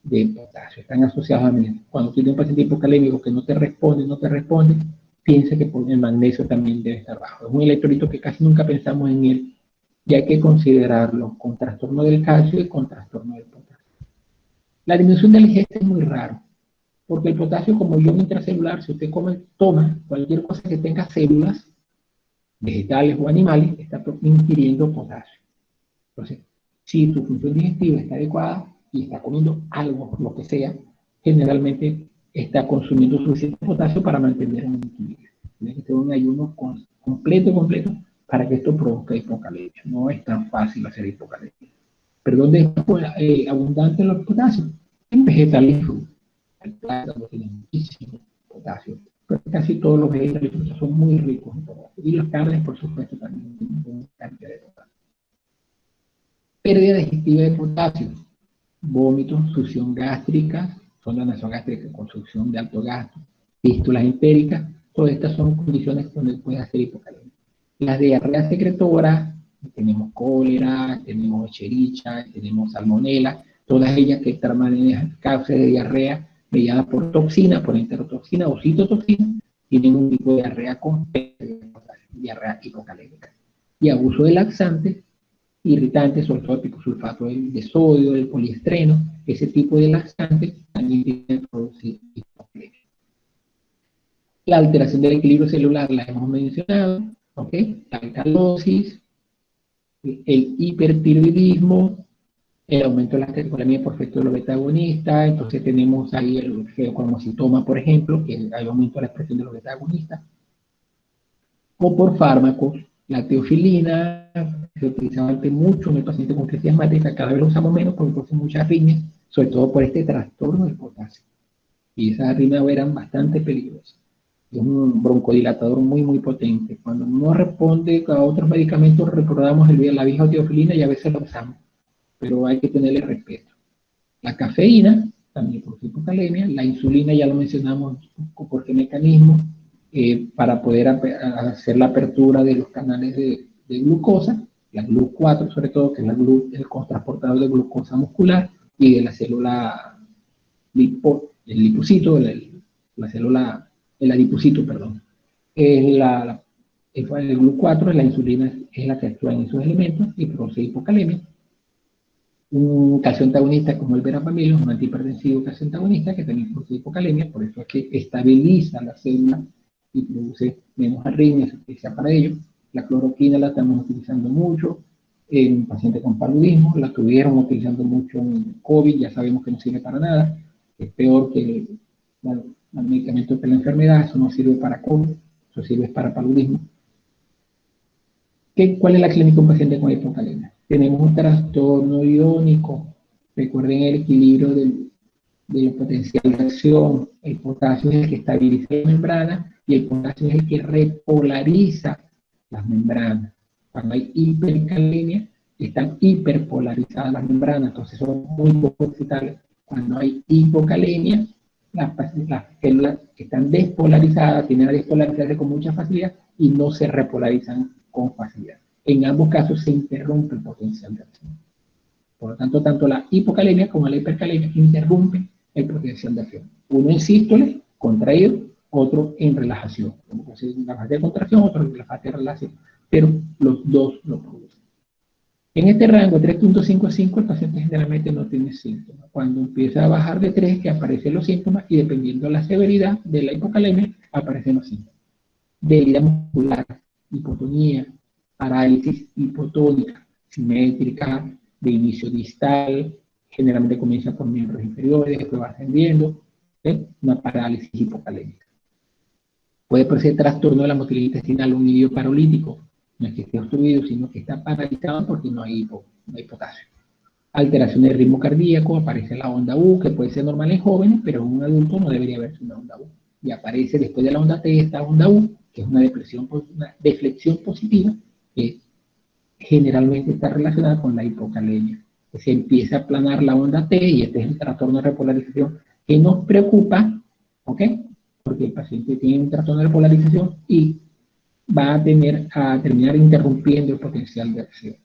de potasio. Están asociados a magnesio. Cuando tiene un paciente hipocalémico que no te responde, piensa que el magnesio también debe estar bajo. Es un electrolito que casi nunca pensamos en él, y hay que considerarlo con trastorno del calcio y con trastorno del potasio. La disminución del IgG es muy raro, porque el potasio, como ion intracelular, si usted toma cualquier cosa que tenga células, vegetales o animales, está ingiriendo potasio. Entonces, si tu función digestiva está adecuada y está comiendo algo, lo que sea, generalmente está consumiendo suficiente potasio para mantener un equilibrio. Tiene que ser un ayuno completo para que esto produzca hipocalemia. No es tan fácil hacer hipocalemia. ¿Pero dónde es abundante los potasios? En vegetales y frutas. El plátano tiene muchísimo potasio, pero casi todos los vegetales y frutas son muy ricos en potasio. Y las carnes, por supuesto, también tienen una cantidad de potasio. Pérdida digestiva de potasio, vómitos, succión gástrica, sonda nasogástrica con succión de alto gasto, fístulas entéricas, todas estas son condiciones donde puede hacer hipocalemia. Las diarreas secretoras, tenemos cólera, tenemos Escherichia, tenemos salmonela, todas ellas que están en causa de diarrea mediada por toxina, por enterotoxina o citotoxina, tienen un tipo de diarrea con pérdida de potasio, diarrea hipocalémica. Y abuso de laxantes, irritantes, sobre todo el picosulfato de sodio, el poliestreno, ese tipo de laxantes también tienen que producir hipocalemia. La alteración del equilibrio celular la hemos mencionado, ¿ok? La alcalosis, el hipertiroidismo, el aumento de la catecolamia por efecto de los beta-agonistas. Entonces tenemos ahí el feocromocitoma, por ejemplo, que hay aumento de la expresión de los beta-agonistas. O por fármacos, la teofilina, se utilizaba antes mucho en el paciente con crisis asmática, cada vez lo usamos menos porque produce muchas arritmias, sobre todo por este trastorno del potasio. Y esas arritmias eran bastante peligrosas. Es un broncodilatador muy potente. Cuando no responde a otros medicamentos, recordamos la vieja teofilina y a veces lo usamos, pero hay que tenerle respeto. La cafeína también produce hipocalemia. La insulina ya lo mencionamos por qué mecanismo, para poder hacer la apertura de los canales de glucosa, la GLUT4 sobre todo, que es el cotransportador de glucosa muscular, y de la célula el lipocito, la célula, el adipocito, perdón. El GLUT4, la insulina es la que actúa en esos elementos y produce hipocalemia. Un calcio antagonista como el verapamil es un antihipertensivo calcio antagonista que también produce hipocalemia, por eso es que estabiliza la célula y produce menos arritmias, se utiliza para ello. La cloroquina la estamos utilizando mucho en pacientes con paludismo, la estuvieron utilizando mucho en COVID, ya sabemos que no sirve para nada, es peor que el medicamento de la enfermedad, eso no sirve para COVID, eso sirve para paludismo. ¿Cuál es la clínica de un paciente con hipocalemia? Tenemos un trastorno iónico, recuerden el equilibrio del potencial de acción, el potasio es el que estabiliza la membrana y el potasio es el que repolariza las membranas. Cuando hay hipercalemia, están hiperpolarizadas las membranas, entonces son muy poco excitables. Cuando hay hipocalemia, las células están despolarizadas, tienden a despolarizarse con mucha facilidad y no se repolarizan con facilidad. En ambos casos se interrumpe el potencial de acción. Por lo tanto, tanto la hipocalemia como la hipercalemia interrumpen el potencial de acción. Uno en sístole, contraído, otro en relajación. Una fase de contracción, otro en la fase de relajación. Pero los dos lo producen. En este rango 3.5 a 5, el paciente generalmente no tiene síntomas. Cuando empieza a bajar de 3, que aparecen los síntomas, y dependiendo de la severidad de la hipocalemia, aparecen los síntomas. Debilidad muscular, hipotonía, parálisis hipotónica, simétrica, de inicio distal, generalmente comienza por miembros inferiores, después va ascendiendo, una parálisis hipocalémica. Puede parecer trastorno de la motilidad intestinal, un ilio paralítico, no es que esté obstruido, sino que está paralizado porque no hay potasio. Alteración del ritmo cardíaco, aparece la onda U, que puede ser normal en jóvenes, pero en un adulto no debería haberse una onda U. Y aparece después de la onda T esta onda U, que es una deflexión positiva, que generalmente está relacionada con la hipocalemia. Se empieza a aplanar la onda T y este es el trastorno de repolarización que nos preocupa, ¿ok? Porque el paciente tiene un trastorno de repolarización y va a terminar interrumpiendo el potencial de acción.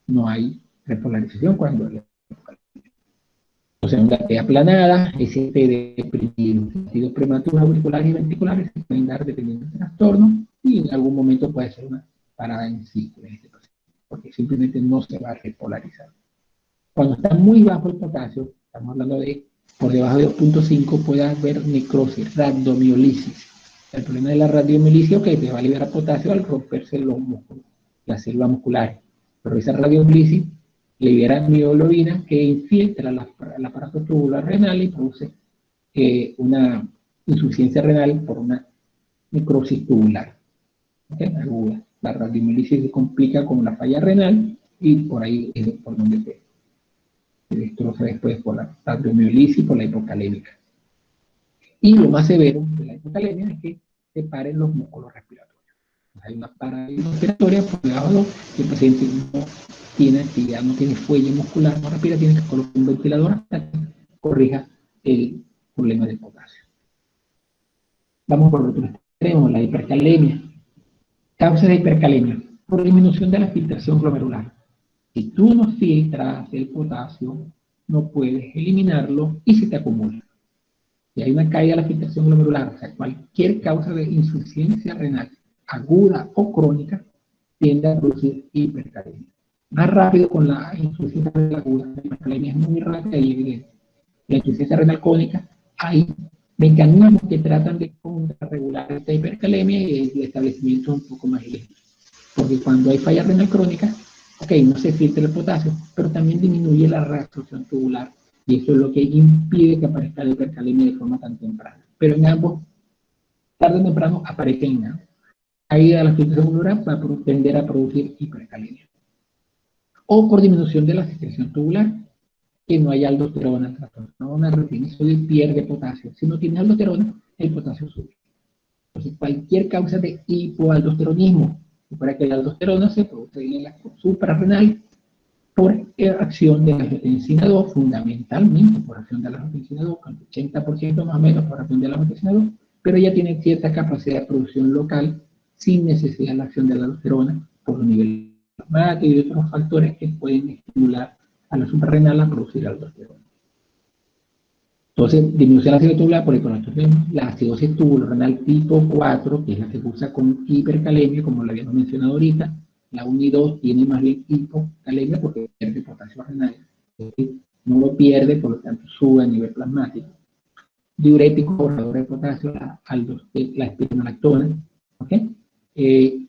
No hay repolarización cuando hay hipocalemia. Entonces, onda T aplanada, ST deprimido, latidos prematuros auriculares y ventriculares se pueden dar dependiendo del trastorno y en algún momento puede ser una parada en ciclo en este paciente, porque simplemente no se va a repolarizar. Cuando está muy bajo el potasio, estamos hablando de por debajo de 2.5, puede haber necrosis, rabdomiolisis. El problema de la rabdomiolisis es que te va a liberar potasio al romperse los músculos, las células musculares. Pero esa rabdomiolisis libera mioglobina que infiltra el aparato tubular renal y produce una insuficiencia renal por una necrosis tubular, ¿okay? Aguda. La rabdomiolisis se complica con la falla renal y por ahí es por donde se destroza después por la rabdomiolisis y por la hipocalémica. Y lo más severo de la hipocalemia es que se paren los músculos respiratorios. Hay una parálisis respiratoria por debajo de que el paciente no tiene actividad, no tiene fuelle muscular, no respira, tiene que colocar un ventilador hasta que corrija el problema del potasio. Vamos por otro extremo, la hipercalemia. Causas de hipercalemia por disminución de la filtración glomerular. Si tú no filtras el potasio, no puedes eliminarlo y se te acumula. Si hay una caída de la filtración glomerular, o sea, cualquier causa de insuficiencia renal aguda o crónica, tiende a producir hipercalemia. Más rápido con la insuficiencia renal aguda, la hipercalemia es muy rápida y evidente. La insuficiencia renal crónica, hay mecanismos que tratan de contrarregular esta hipercalemia y el establecimiento es un poco más lento. Porque cuando hay falla renal crónica, no se filtra el potasio, pero también disminuye la reabsorción tubular y eso es lo que impide que aparezca la hipercalemia de forma tan temprana. Pero en ambos, tarde o temprano, aparecen en ambos. Caída de la filtración tubular va a tender a producir hipercalemia. O por disminución de la secreción tubular, que no hay aldosterona. La aldosterona retiene sodio y pierde potasio. Si no tiene aldosterona, el potasio sube. Entonces, cualquier causa de hipoaldosteronismo, para que la aldosterona se produce en la suprarrenal por acción de la angiotensina 2, fundamentalmente por acción de la angiotensina 2, con 80% más o menos por acción de la angiotensina 2, pero ella tiene cierta capacidad de producción local sin necesidad de la acción de la aldosterona por los niveles plasmático y otros factores que pueden estimular a la suprarrenal a producir aldosterona. Entonces, disminución de ácido tubular por hiponatremia, la acidosis tubulorenal tipo 4, que es la que usa con hipercalemia, como lo habíamos mencionado ahorita. La 1 y 2 tiene más bien hipocalemia porque pierde potasio renal. No lo pierde, por lo tanto sube a nivel plasmático. Diurético, borrador de potasio, la espironolactona. ¿Okay?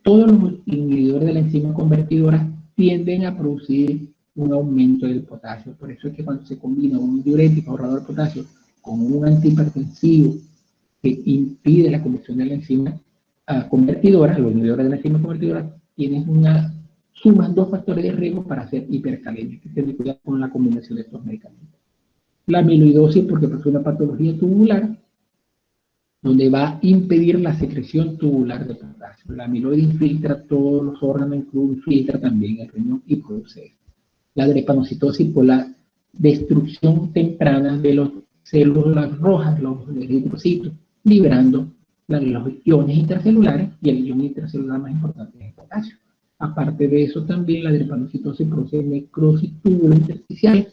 Todos los inhibidores de la enzima convertidora tienden a producir un aumento del potasio. Por eso es que cuando se combina un diurético, ahorrador de potasio, con un antihipertensivo que impide la conversión de la enzima convertidora, los inhibidores de la enzima convertidora, suman dos factores de riesgo para hacer hipercalemia, que se cuida con la combinación de estos medicamentos. La amiloidosis, porque es una patología tubular, donde va a impedir la secreción tubular de potasio. La amiloide infiltra todos los órganos, infiltra también el riñón y produce esto. La drepanocitosis por la destrucción temprana de las células rojas, los eritrocitos, liberando los iones intracelulares, y el ion intracelular más importante es el potasio. Aparte de eso, también la drepanocitosis produce necrosis tubulointersticial,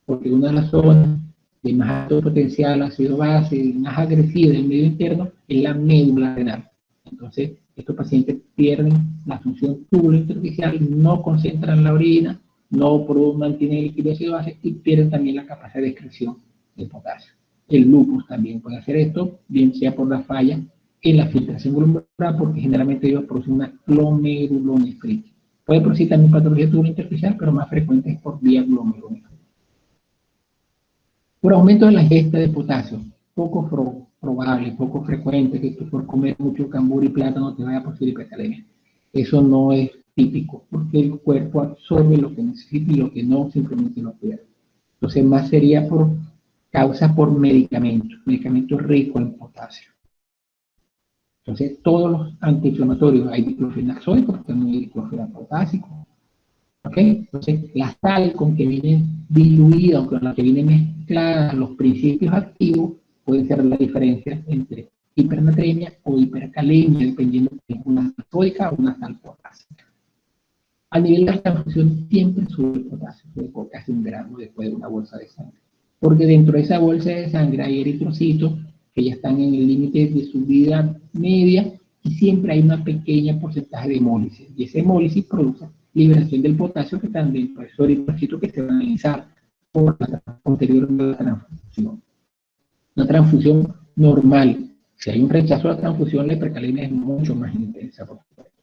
porque una de las zonas de más alto potencial ácido base, más agresiva del medio interno, es la médula renal. Entonces, estos pacientes pierden la función tubulointersticial, no concentran la orina, no mantienen el líquido ácido base y pierden también la capacidad de excreción de potasio. El lupus también puede hacer esto, bien sea por la falla en la filtración glomerular, porque generalmente ellos producen una glomerulonefritis. Puede producir también patología tubulointersticial, pero más frecuente es por vía glomerulonefritis. Por aumento de la ingesta de potasio, poco probable, poco frecuente que tú por comer mucho cambur y plátano te vaya a producir hipercalemia. Eso no es típico, porque el cuerpo absorbe lo que necesita y lo que no, simplemente lo pierde. Entonces, más sería por causas por medicamentos ricos en potasio. Entonces, todos los antiinflamatorios, hay diclofenac sódico, pero también hay diclofenac potásico. ¿Ok? Entonces, la sal con que viene diluida o con la que viene mezclada, los principios activos, puede ser la diferencia entre hipernatremia o hipercalemia, dependiendo si es una sal sódica o una sal potásica. A nivel de la transfusión, siempre sube el potasio, sube por casi 1 gramo después de una bolsa de sangre. Porque dentro de esa bolsa de sangre hay eritrocitos que ya están en el límite de su vida media y siempre hay una pequeña porcentaje de hemólisis. Y esa hemólisis produce liberación del potasio que están dentro de esos eritrocitos que se van a analizar por la posterior de la transfusión. Una transfusión normal, si hay un rechazo a la transfusión, la hipercalemia es mucho más intensa, por supuesto.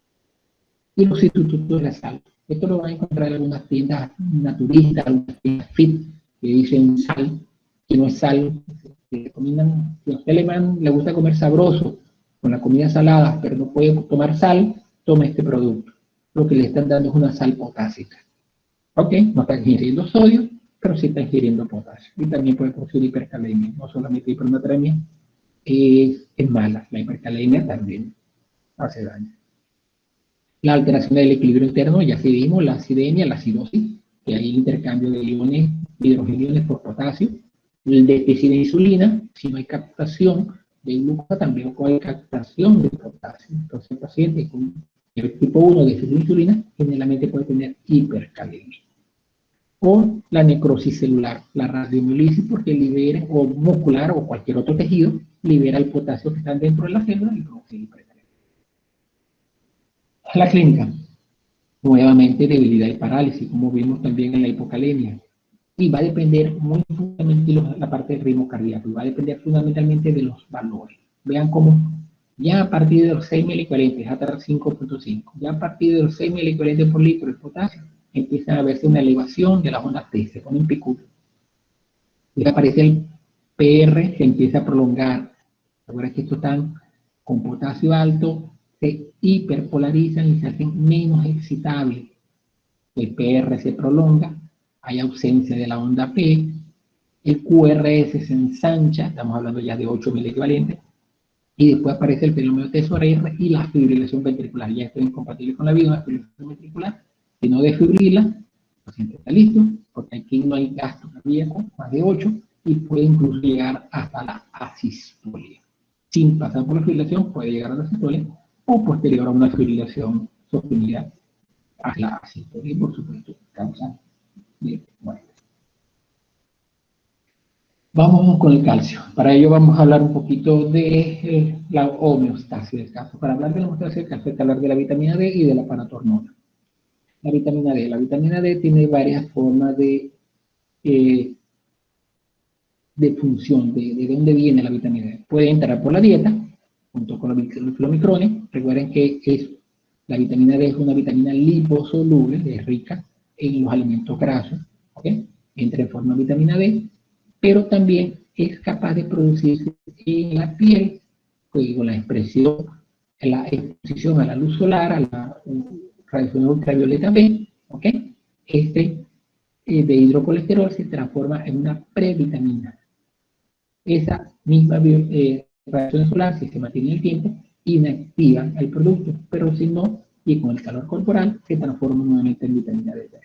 Y los sustitutos de la sal. Esto lo van a encontrar en algunas tiendas naturistas, algunas tiendas fit, que dicen sal, que no es sal. Si a usted le gusta comer sabroso con la comida salada, pero no puede tomar sal, tome este producto. Lo que le están dando es una sal potásica. Ok, no está ingiriendo sodio, pero sí está ingiriendo potasio. Y también puede producir hipercalemia, no solamente hipernatremia, es mala. La hipercalemia también hace daño. La alteración del equilibrio interno, ya sí vimos, la acidemia, la acidosis, que hay el intercambio de iones, hidrogeniones por potasio. El déficit de insulina, si no hay captación de glucosa, también hay captación de potasio. Entonces el paciente con el tipo 1 de déficit de insulina generalmente puede tener hipercalemia. O la necrosis celular, la radiomiolisis, porque libera, o muscular o cualquier otro tejido, libera el potasio que está dentro de la célula y produce hipercalemia. La clínica, nuevamente debilidad y parálisis, como vimos también en la hipocalemia. Y va a depender muy fundamentalmente de la parte del ritmo cardíaco, y va a depender fundamentalmente de los valores. Vean cómo ya a partir de los 6 milicuarentes hasta 5.5, ya a partir de los 6 milicuarentes por litro de potasio, empieza a verse una elevación de las ondas T, se ponen picudos. Y aparece el PR, se empieza a prolongar. Recuerda que estos están con potasio alto, se hiperpolarizan y se hacen menos excitables. El PR se prolonga, hay ausencia de la onda P, el QRS se ensancha, estamos hablando ya de 8 miliequivalentes, y después aparece el fenómeno TSOR y la fibrilación ventricular. Ya esto es incompatible con la vida, una fibrilación ventricular. Si no desfibrila, el paciente está listo, porque aquí no hay gasto cardíaco, más de 8, y puede incluso llegar hasta la asistolia. Sin pasar por la fibrilación, puede llegar a la asistolia, o posterior a una fibrilación sostenida a la ácido y por supuesto causa de muerte. Vamos con el calcio. Para ello vamos a hablar un poquito de la homeostasis del calcio. Para hablar de la homeostasis del calcio hay que hablar de la vitamina D y de la paratormona. La vitamina D tiene varias formas de función, de dónde viene la vitamina D. Puede entrar por la dieta, junto con los flomicrones. Recuerden que la vitamina D es una vitamina liposoluble, es rica en los alimentos grasos, ¿ok? Entra en forma de vitamina D, pero también es capaz de producirse en la piel, con la expresión, la exposición a la luz solar, a la radiación ultravioleta B, ¿ok? De hidrocolesterol se transforma en una previtamina. Esa misma radiación solar, si se mantiene en el tiempo, inactiva el producto, pero si no, y con el calor corporal, se transforma nuevamente en vitamina D3.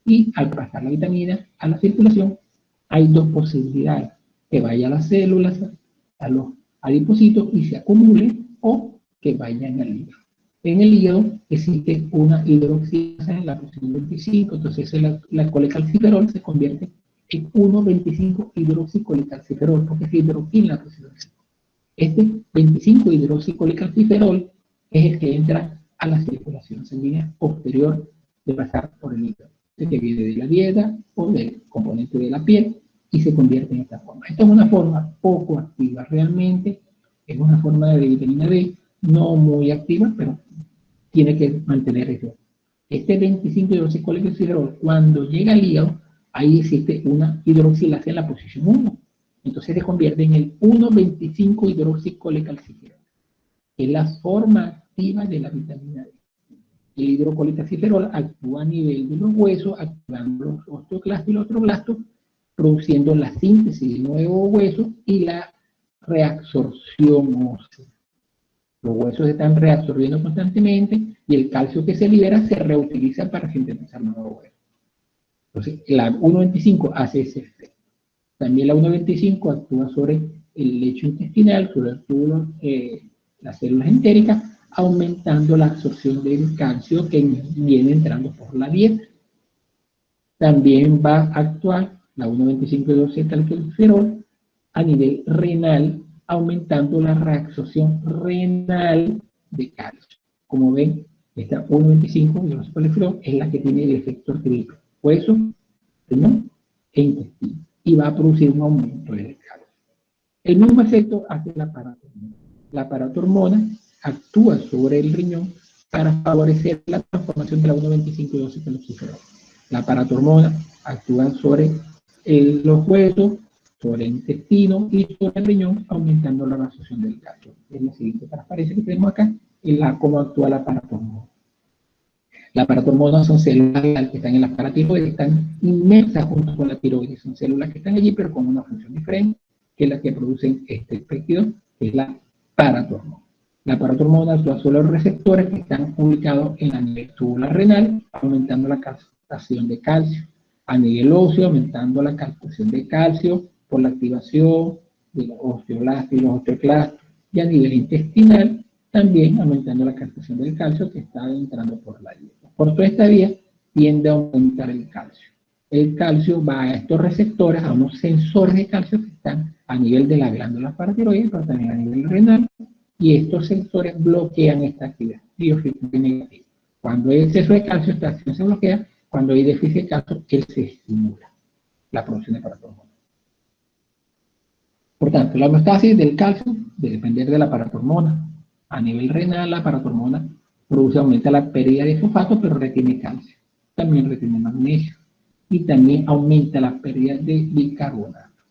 Y al pasar la vitamina a la circulación, hay dos posibilidades: que vaya a las células, a los adipocitos y se acumule, o que vaya en el hígado. En el hígado existe una hidroxilasa en la posición 25, entonces la colecalciferol se convierte en 1,25 hidroxicolecalciferol, porque es hidroquina en la posición 5. Este 25 hidroxicolecalciferol es el que entra a la circulación sanguínea posterior de pasar por el hígado, que viene de la dieta o del componente de la piel y se convierte en esta forma. Esta es una forma poco activa realmente, es una forma de vitamina D no muy activa, pero tiene que mantener eso. Este 25 hidroxicolecalciferol, cuando llega al hígado, ahí existe una hidroxilasa en la posición 1. Entonces se convierte en el 1,25 hidroxicolecalciferol. Es la forma activa de la vitamina D. El hidrocolecalciferol actúa a nivel de los huesos, activando los osteoclastos y los osteoblastos, produciendo la síntesis de nuevos huesos y la reabsorción ósea. Los huesos están reabsorbiendo constantemente y el calcio que se libera se reutiliza para sintetizar nuevos huesos. Entonces, la 1,25 hace ese efecto. También la 1,25 actúa sobre el lecho intestinal, sobre el túbulo, las células entéricas, aumentando la absorción del calcio que viene entrando por la dieta. También va a actuar la 1,25 hidroxicolecalciferol a nivel renal, aumentando la reabsorción renal de calcio. Como ven, esta 1,25 hidroxicolecalciferol es la que tiene el efecto triple: hueso, riñón e intestino, y va a producir un aumento del calcio. El mismo efecto hace la paratormona. La paratormona actúa sobre el riñón para favorecer la transformación de la 1,25 hidroxicolecalciferol. La paratormona actúa sobre los huesos, sobre el intestino y sobre el riñón, aumentando la absorción del calcio. Es la siguiente transparencia que tenemos acá, es cómo actúa la paratormona. La paratormona son células que están en las paratiroides, están inmersas junto con la tiroides. Son células que están allí, pero con una función diferente, que es la que producen este péptido, que es la paratormona. La paratormona actúa sobre los receptores que están ubicados en la nivel tubular renal, aumentando la captación de calcio. A nivel óseo, aumentando la captación de calcio por la activación de los osteoblastos y los osteoclastos. Y a nivel intestinal, también aumentando la captación del calcio que está entrando por la dieta. Por toda esta vía tiende a aumentar el calcio. El calcio va a estos receptores, a unos sensores de calcio que están a nivel de la glándula paratiroides, pero también a nivel renal, y estos sensores bloquean esta actividad biofísica negativa. Cuando hay exceso de calcio, esta acción se bloquea. Cuando hay déficit de calcio, él se estimula la producción de paratormona. Por tanto, la homeostasis del calcio debe depender de la paratormona. A nivel renal, la paratormona aumenta la pérdida de fosfato, pero retiene calcio. También retiene magnesio. Y también aumenta la pérdida de bicarbonato.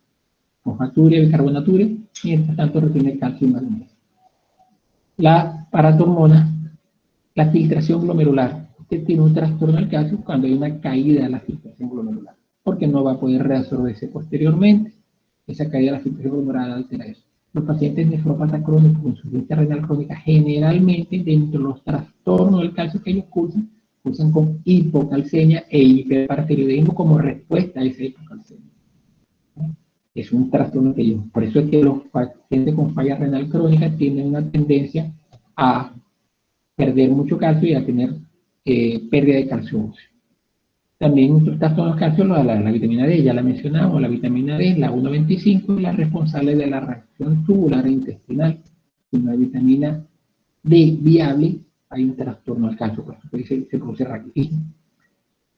Fosfaturia, bicarbonaturia, mientras tanto retiene calcio y magnesio. La paratormona, la filtración glomerular. Usted tiene un trastorno del calcio cuando hay una caída de la filtración glomerular, porque no va a poder reabsorberse posteriormente. Esa caída de la filtración glomerular altera eso. Los pacientes nefrópatas crónicos con insuficiencia renal crónica, generalmente dentro de los trastornos del calcio que ellos cursan con hipocalcemia e hiperparatiroidismo como respuesta a esa hipocalcemia. Es un trastorno que ellos, por eso es que los pacientes con falla renal crónica tienen una tendencia a perder mucho calcio y a tener pérdida de calcio óseo. También otros trastornos de calcio, la vitamina D, ya la mencionamos, la vitamina D, la 1,25, es la responsable de la reacción tubular e intestinal. Si no hay vitamina D viable, hay un trastorno del calcio, por eso se produce raquitismo.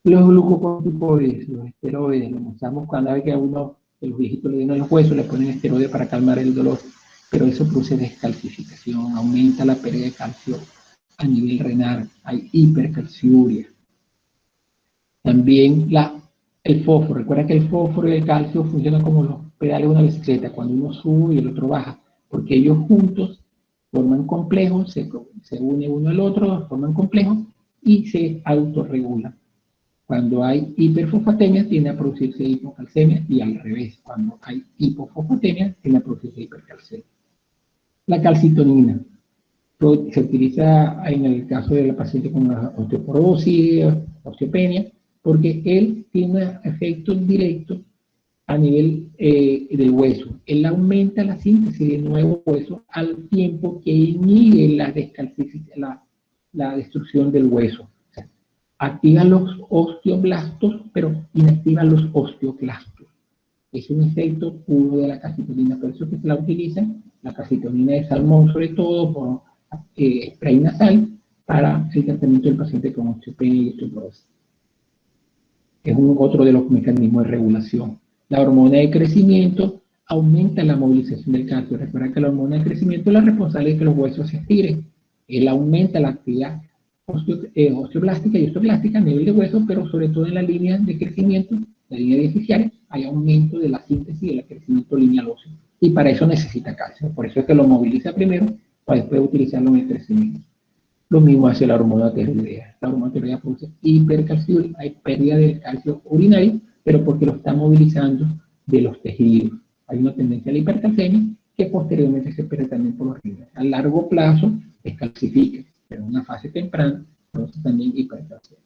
Los glucocorticoides, los esteroides, los usamos cada vez que a uno de los viejitos le den los huesos, le ponen esteroides para calmar el dolor, pero eso produce descalcificación, aumenta la pérdida de calcio a nivel renal, hay hipercalciuria. También el fósforo, recuerda que el fósforo y el calcio funcionan como los pedales de una bicicleta, cuando uno sube y el otro baja, porque ellos juntos forman complejos, se unen uno al otro, forman complejos y se autorregulan. Cuando hay hiperfosfatemia tiende a producirse hipocalcemia y al revés, cuando hay hipofosfatemia tiende a producirse hipercalcemia. La calcitonina se utiliza en el caso de la paciente con osteoporosis, osteopenia, porque él tiene un efecto directo a nivel del hueso. Él aumenta la síntesis de nuevo hueso al tiempo que inhibe la destrucción del hueso. O sea, activa los osteoblastos, pero inactiva los osteoclastos. Es un efecto puro de la calcitonina, por eso que se la utiliza, la calcitonina de salmón sobre todo, por spray nasal, para el tratamiento del paciente con osteopenia y osteoporosis. Es otro de los mecanismos de regulación. La hormona de crecimiento aumenta la movilización del calcio. Recuerda que la hormona de crecimiento es la responsable de que los huesos se estiren. Él aumenta la actividad osteoblástica y osteoclástica a nivel de hueso, pero sobre todo en la línea de crecimiento, la línea beneficiaria, hay aumento de la síntesis y del crecimiento lineal óseo. Y para eso necesita calcio. Por eso es que lo moviliza primero, para después utilizarlo en el crecimiento. Lo mismo hace la hormona tiroidea. La hormona tiroidea produce hipercalciuria, hay pérdida del calcio urinario, pero porque lo está movilizando de los tejidos. Hay una tendencia a la hipercalcemia que posteriormente se pierde también por los riñones. A largo plazo descalcifica, pero en una fase temprana produce también hipercalcemia.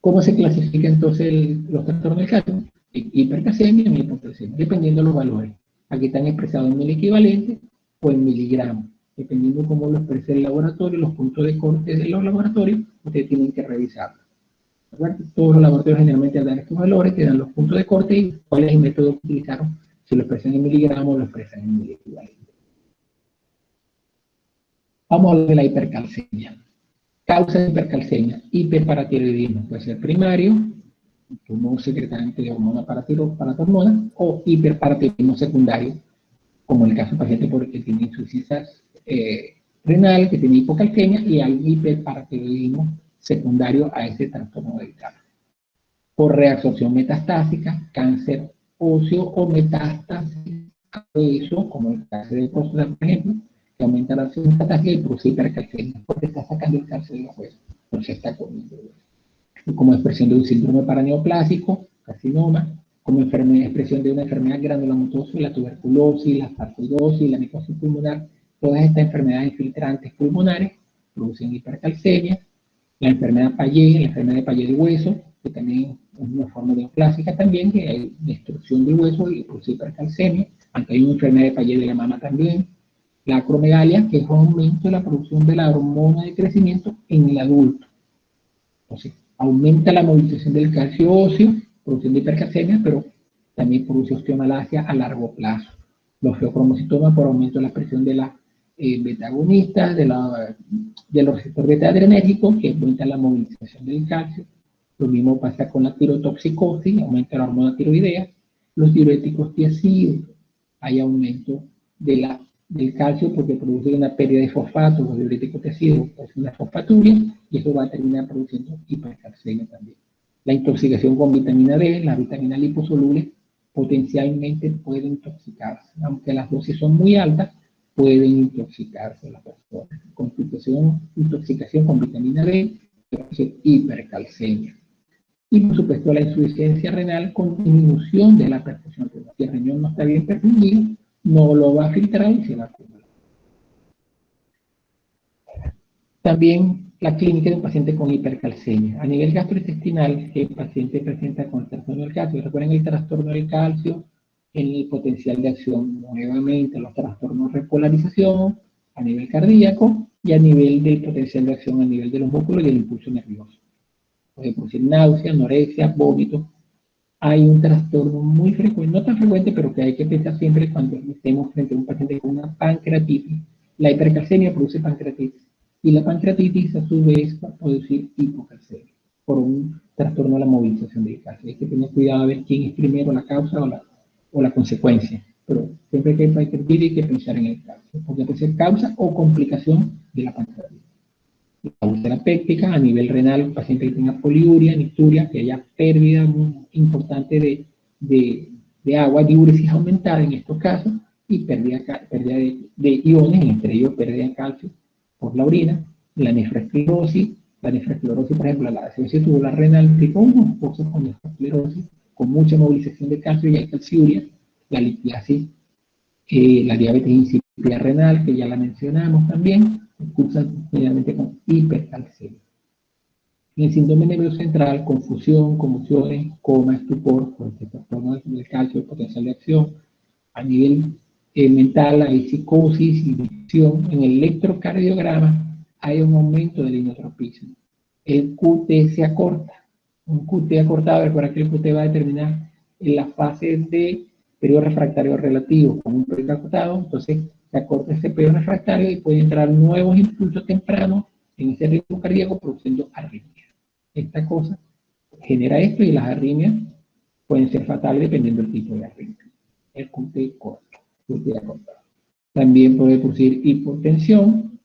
¿Cómo se clasifica entonces los trastornos del calcio? En hipercalcemia y hipocalcemia, dependiendo de los valores. Aquí están expresados en miliequivalente o en miligramos. Dependiendo de cómo lo exprese el laboratorio, los puntos de corte de los laboratorios, ustedes tienen que revisarlo. Todos los laboratorios generalmente dan estos valores, te dan los puntos de corte y cuál es el método que utilizaron, si lo expresan en miligramos o lo expresan en miliequivalente. Vamos a hablar de la hipercalcemia. Causa de hipercalcemia, hiperparatiroidismo, puede ser primario, tumor secretante de hormona paratormona, o hiperparatiroidismo secundario, como en el caso del paciente porque tiene insuficiencia renal, que tiene hipocalcemia, y hay hiperparatiroidismo secundario a ese trastorno del calcio. Por reabsorción metastásica, cáncer óseo o metástasis a eso, como el cáncer de próstata, por ejemplo, que aumenta la reacción metastásica y produce hipercalcemia, porque está sacando el calcio de los huesos, porque se está comiendo el hueso. Como expresión de un síndrome paraneoplásico, carcinoma, como expresión de una enfermedad granulomatosa, la tuberculosis, la sarcoidosis, la micosis pulmonar, todas estas enfermedades infiltrantes pulmonares producen hipercalcemia. La enfermedad Payet, la enfermedad de Payet de hueso, que también es una forma neoplásica también, que hay destrucción del hueso y produce hipercalcemia, aunque hay una enfermedad de Payet de la mama también. La acromegalia, que es un aumento de la producción de la hormona de crecimiento en el adulto. Entonces, aumenta la movilización del calcio óseo, produciendo hipercalcemia, pero también produce osteomalacia a largo plazo. Los feocromocitomas por aumento de la presión de la beta-agonistas, de los receptores beta-adrenérgicos, que aumenta la movilización del calcio. Lo mismo pasa con la tirotoxicosis, aumenta la hormona tiroidea. Los diuréticos tiacidos, hay aumento del calcio porque produce una pérdida de fosfato. Los diuréticos tiacidos producen una fosfaturia y eso va a terminar produciendo hipercalcemia también. La intoxicación con vitamina D, las vitaminas liposolubles, potencialmente pueden intoxicarse. Aunque las dosis son muy altas, pueden intoxicarse las personas. Intoxicación con vitamina D, hipercalcemia. Y por supuesto la insuficiencia renal con disminución de la perfusión renal. Si el riñón no está bien perfundido, no lo va a filtrar y se va a acumular. También la clínica de un paciente con hipercalcemia. A nivel gastrointestinal, el paciente presenta con trastorno del calcio. Recuerden el trastorno del calcio en el potencial de acción nuevamente, los trastornos de repolarización a nivel cardíaco y a nivel del potencial de acción, a nivel de los músculos y el impulso nervioso. Puede producir náusea, anorexia, vómito. Hay un trastorno muy frecuente, no tan frecuente, pero que hay que pensar siempre cuando estemos frente a un paciente con una pancreatitis. La hipercalcemia produce pancreatitis y la pancreatitis a su vez va a producir hipocalcemia por un trastorno de la movilización del calcio. Hay que tener cuidado a ver quién es primero, la causa o la consecuencia. Pero siempre que hay pancreatitis hay que pensar en el calcio, porque puede ser causa o complicación de la pancreatitis. La úlcera péptica, a nivel renal, el paciente que tenga poliuria, mixturia, que haya pérdida muy importante de agua, diuresis aumentada en estos casos, y pérdida de iones, entre ellos pérdida de calcio por la orina, la nefroesclerosis, por ejemplo, la cirrosis tubular renal tipo 1, cosas con nefroesclerosis, con mucha movilización de calcio y hay calciuria, la litiasis, la diabetes insípida renal, que ya la mencionamos también, cursan generalmente con hipercalcemia. En el síndrome nervioso central, confusión, conmociones, coma, estupor, por el trastorno del calcio, el potencial de acción. A nivel mental hay psicosis y visión. En el electrocardiograma hay un aumento del inotropismo. El QT se acorta. Un QT acortado, recuerda que el QT va a determinar en las fases de periodo refractario relativo con un periodo acortado, entonces se acorta ese periodo refractario y puede entrar nuevos impulsos tempranos en ese ritmo cardíaco produciendo arritmias. Esta cosa genera esto y las arritmias pueden ser fatales dependiendo del tipo de arritmia. El QT corto, QT acortado. También puede producir hipotensión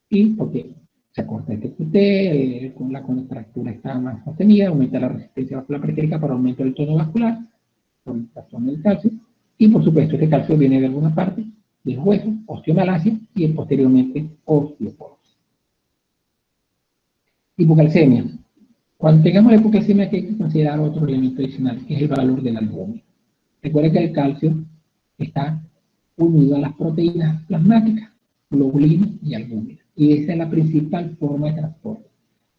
y porque se acorta este QT, con la contractura está más sostenida, aumenta la resistencia vascular periférica para aumento del tono vascular, por el trastorno del calcio, y por supuesto este calcio viene de alguna parte del hueso, osteomalacia y posteriormente osteoporosis. Hipocalcemia. Cuando tengamos la hipocalcemia hay que considerar otro elemento adicional, que es el valor de la albúmina. Recuerda que el calcio está unido a las proteínas plasmáticas, globulina y albúmina, y esa es la principal forma de transporte.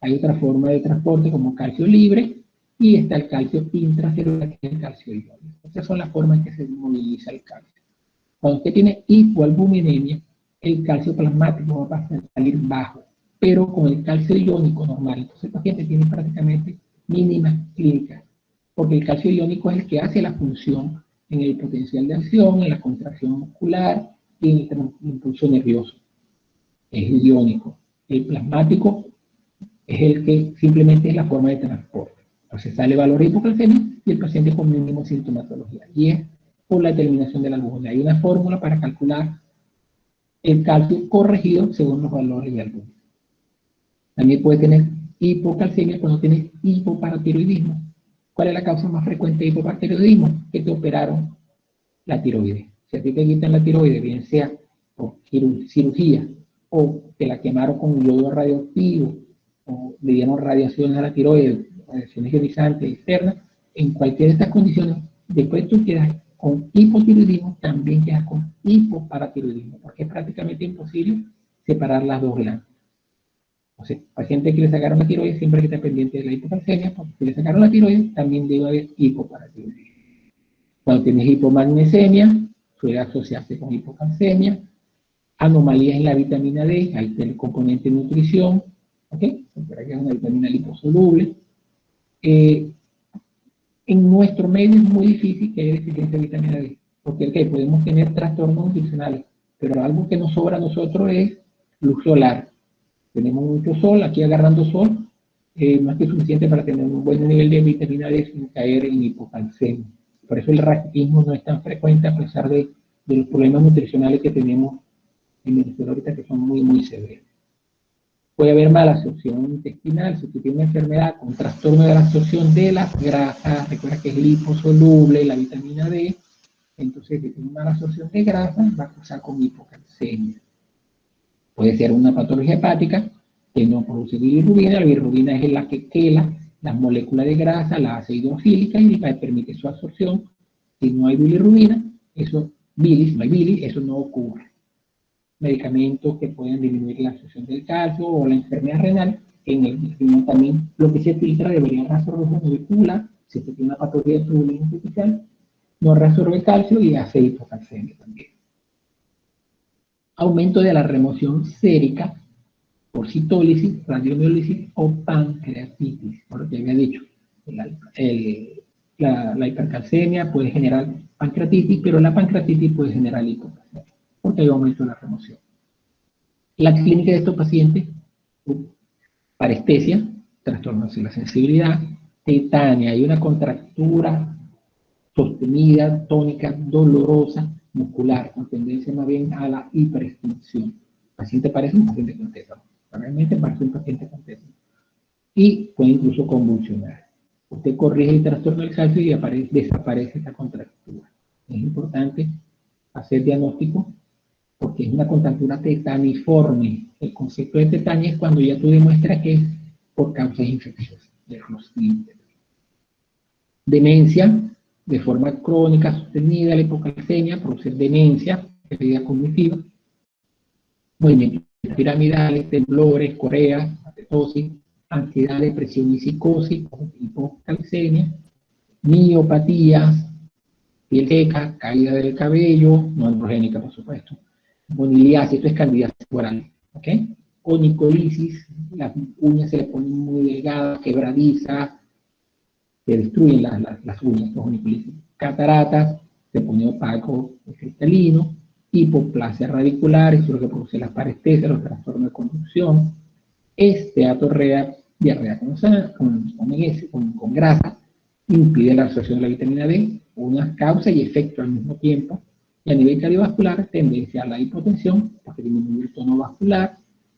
Hay otra forma de transporte como calcio libre, y está el calcio intracelular, que es el calcio iónico. Estas son las formas en que se moviliza el calcio. Cuando usted tiene hipoalbuminemia, el calcio plasmático va a salir bajo, pero con el calcio iónico normal. Entonces el paciente tiene prácticamente mínimas clínicas, porque el calcio iónico es el que hace la función en el potencial de acción, en la contracción muscular y en el impulso nervioso. Es el iónico. El plasmático es el que simplemente es la forma de transporte. Entonces sale valor de hipocalcemia y el paciente con mínimo sintomatología. Y es por la determinación de la albúmina. Hay una fórmula para calcular el calcio corregido según los valores de albúmina. También puede tener hipocalcemia cuando tiene hipoparatiroidismo. ¿Cuál es la causa más frecuente de hipoparatiroidismo? Que te operaron la tiroides. Si a ti te quitan la tiroides, bien sea por cirugía o te la quemaron con yodo radioactivo o le dieron radiación a la tiroides, radiaciones ionizantes externas, en cualquiera de estas condiciones, después tú quedas con hipotiroidismo, también quedas con hipoparatiroidismo, porque es prácticamente imposible separar las dos glándulas. O sea, paciente que le sacaron la tiroides siempre que está pendiente de la hipocalcemia, porque si le sacaron la tiroides también debe haber hipoparatiroidismo. Cuando tienes hipomagnesemia, suele asociarse con hipocalcemia, anomalías en la vitamina D, ahí está el componente nutrición, ¿ok? Porque aquí es una vitamina liposoluble. En nuestro medio es muy difícil que haya deficiencia de vitamina D, porque ¿qué? Podemos tener trastornos nutricionales, pero algo que nos sobra a nosotros es luz solar. Tenemos mucho sol, aquí agarrando sol, más que suficiente para tener un buen nivel de vitamina D sin caer en hipocalcemia. Por eso el raquitismo no es tan frecuente a pesar de los problemas nutricionales que tenemos en Venezuela ahorita, que son muy, muy severos. Puede haber mala absorción intestinal, si usted tiene una enfermedad con trastorno de la absorción de las grasas, recuerda que es liposoluble, la vitamina D, entonces si tiene mala absorción de grasa, va a causar con hipocalcemia. Puede ser una patología hepática que no produce bilirrubina. La bilirrubina es la que quela las moléculas de grasa, la hace hidrofílica y permite su absorción. Si no hay bilirrubina, eso, bilis, no hay bilis, eso no ocurre. Medicamentos que pueden disminuir la absorción del calcio o la enfermedad renal, en el riñón también lo que se filtra debería reabsorber la molécula. Si usted tiene una patología de tubular artificial, no reabsorbe calcio y hace hipocalcemia también. Aumento de la remoción sérica por citólisis, radiomiólisis o pancreatitis, por lo que había dicho. La hipercalcemia puede generar pancreatitis, pero la pancreatitis puede generar hipocalcemia, porque hay aumento de la remoción. La clínica de estos pacientes, parestesia, trastornos de la sensibilidad, tetania, hay una contractura sostenida, tónica, dolorosa, muscular, con tendencia más bien a la hiperextensión. El paciente parece un paciente con tétano, realmente parece un paciente con tétano. Y puede incluso convulsionar. Usted corrige el trastorno del calcio y desaparece esta contractura. Es importante hacer diagnóstico porque es una contractura tetaniforme. El concepto de tetania es cuando ya tú demuestras que es por causas infecciosas de los límites. Demencia, de forma crónica sostenida, la hipocalcemia produce demencia, pérdida cognitiva, movimientos piramidales, temblores, coreas, atetosis, ansiedad, depresión y psicosis, hipocalcemia, miopatías, piel seca, caída del cabello, no androgénica por supuesto, moniliasis, esto es candidiasis oral, ¿ok? Onicolisis, las uñas se le ponen muy delgadas, quebradizas, se destruyen las uñas, los onicolisis. Cataratas, se pone opaco, cristalino, hipoplasia radicular, eso es lo que produce las parestesias, los trastornos de conducción, esteatorrea, diarrea con grasa, impide la absorción de la vitamina D, una causa y efecto al mismo tiempo, y a nivel cardiovascular, tendencia a la hipotensión, porque disminuye el tono vascular,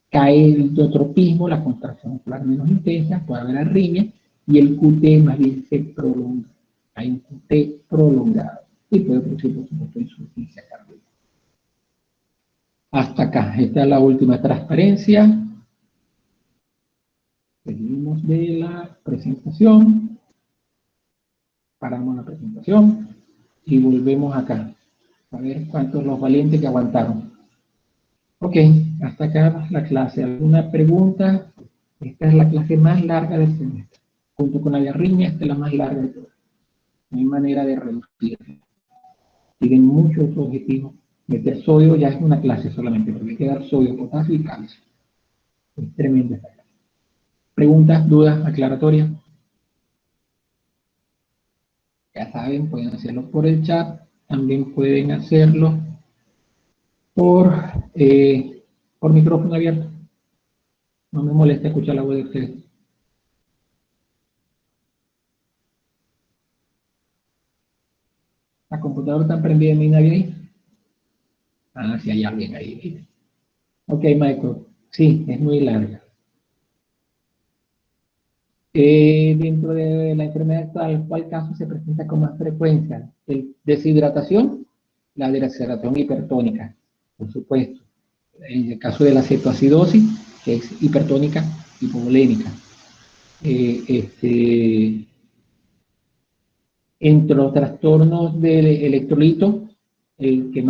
cae el endotropismo, la contracción muscular menos intensa, puede haber arritmia, y el QT más bien se prolonga. Hay un QT prolongado, y puede producir, por supuesto, insuficiencia cardíaca. Hasta acá, esta es la última transparencia. Seguimos de la presentación. Paramos la presentación y volvemos acá. A ver cuántos los valientes que aguantaron. Ok, hasta acá la clase. ¿Alguna pregunta? Esta es la clase más larga del semestre. Junto con la de arritmia, esta es la más larga de todas. No hay manera de reducirla. Tienen muchos otros objetivos. Meter sodio ya es una clase solamente, porque hay que dar sodio, potasio y calcio. Es tremenda esta clase. ¿Preguntas, dudas, aclaratorias? Ya saben, pueden hacerlo por el chat, también pueden hacerlo por micrófono abierto. No me molesta escuchar la voz de ustedes. ¿La computadora está prendida? ¿No hay nadie ahí? Ah, sí, hay alguien ahí. Ok, Michael. Sí, es muy larga. Dentro de la enfermedad actual, ¿cuál caso se presenta con más frecuencia? Deshidratación, la deshidratación hipertónica, por supuesto. En el caso de la cetoacidosis, que es hipertónica, hipovolémica. Entre los trastornos del electrolito, el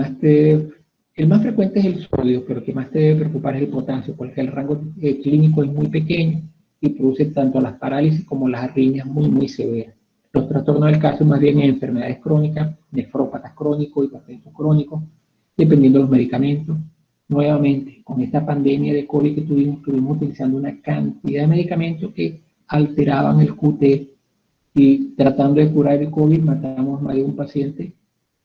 más frecuente es el sodio, pero el que más te debe preocupar es el potasio, porque el rango clínico es muy pequeño y produce tanto las parálisis como las arritmias muy severas. Los trastornos del calcio más bien en enfermedades crónicas, nefrópatas crónicos, hipertensos crónicos, dependiendo de los medicamentos. Nuevamente, con esta pandemia de COVID que estuvimos utilizando una cantidad de medicamentos que alteraban el QT y tratando de curar el COVID matamos a más de un paciente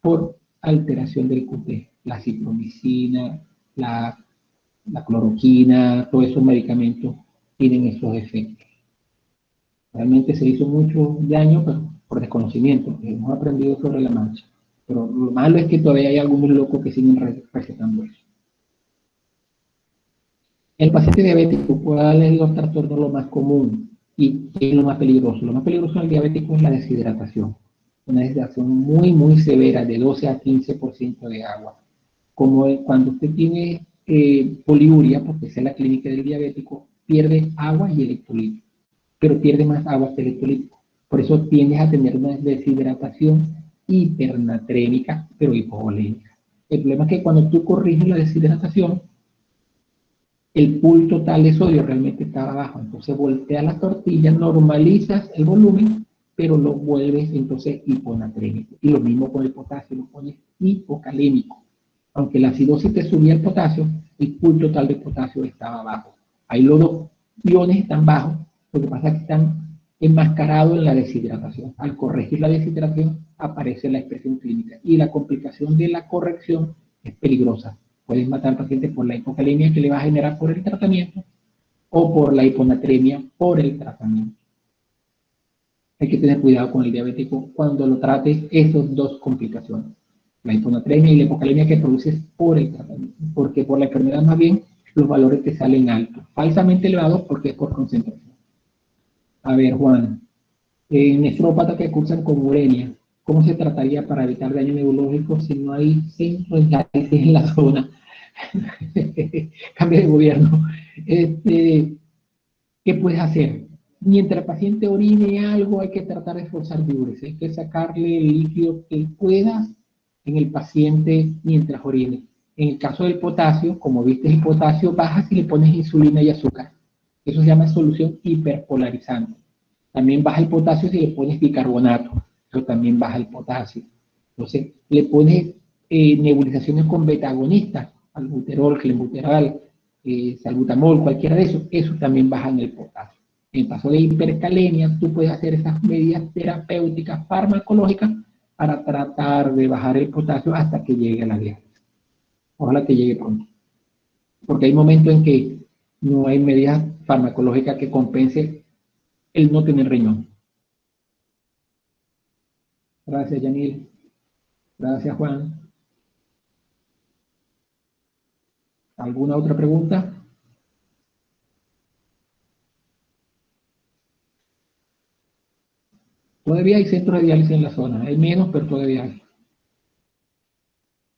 por alteración del QT. La cipromicina, la cloroquina, todos esos medicamentos tienen esos efectos. Realmente se hizo mucho daño por desconocimiento, hemos aprendido sobre la marcha. Pero lo malo es que todavía hay algunos locos que siguen recetando eso. El paciente diabético, ¿cuál es los trastornos lo más común y qué es lo más peligroso? Lo más peligroso en el diabético es la deshidratación. Una deshidratación muy severa, de 12 a 15% de agua. Como cuando usted tiene poliuria, porque esa es la clínica del diabético, pierde agua y electrolito, pero pierde más agua que electrolito. Por eso tiendes a tener una deshidratación hipernatrémica, pero hipovolémica. El problema es que cuando tú corriges la deshidratación, el pool total de sodio realmente estaba bajo. Entonces volteas la tortilla, normalizas el volumen, pero lo vuelves entonces hiponatrémico. Y lo mismo con el potasio, lo pones hipocalémico. Aunque la acidosis te subía el potasio, el pool total de potasio estaba bajo. Ahí los dos iones están bajos, lo que pasa es que están enmascarados en la deshidratación. Al corregir la deshidratación aparece la expresión clínica y la complicación de la corrección es peligrosa. Puedes matar al paciente por la hipocalemia que le va a generar por el tratamiento o por la hiponatremia por el tratamiento. Hay que tener cuidado con el diabético cuando lo trate esas dos complicaciones. La hiponatremia y la hipocalemia que produces por el tratamiento, porque por la enfermedad más bien los valores te salen altos, falsamente elevados porque es por concentración. A ver, Juan, nefrópatas que cursan con uremia, ¿cómo se trataría para evitar daño neurológico si no hay centros de diálisis en la zona? Cambio de gobierno. ¿Qué puedes hacer? Mientras el paciente orine algo, hay que tratar de esforzar diuresis. Hay que sacarle el líquido que puedas en el paciente mientras orine. En el caso del potasio, como viste, el potasio baja si le pones insulina y azúcar. Eso se llama solución hiperpolarizante. También baja el potasio si le pones bicarbonato. Eso también baja el potasio. Entonces, le pones nebulizaciones con beta-agonistas, albuterol, clenbuterol, salbutamol, cualquiera de esos, eso también baja en el potasio. En el caso de hipercalemia, tú puedes hacer esas medidas terapéuticas farmacológicas para tratar de bajar el potasio hasta que llegue a la diálisis. Ojalá que llegue pronto. Porque hay momentos en que no hay medidas farmacológicas que compense el no tener riñón. Gracias, Yanil. Gracias, Juan. ¿Alguna otra pregunta? Todavía hay centros de diálisis en la zona. Hay menos, pero todavía hay.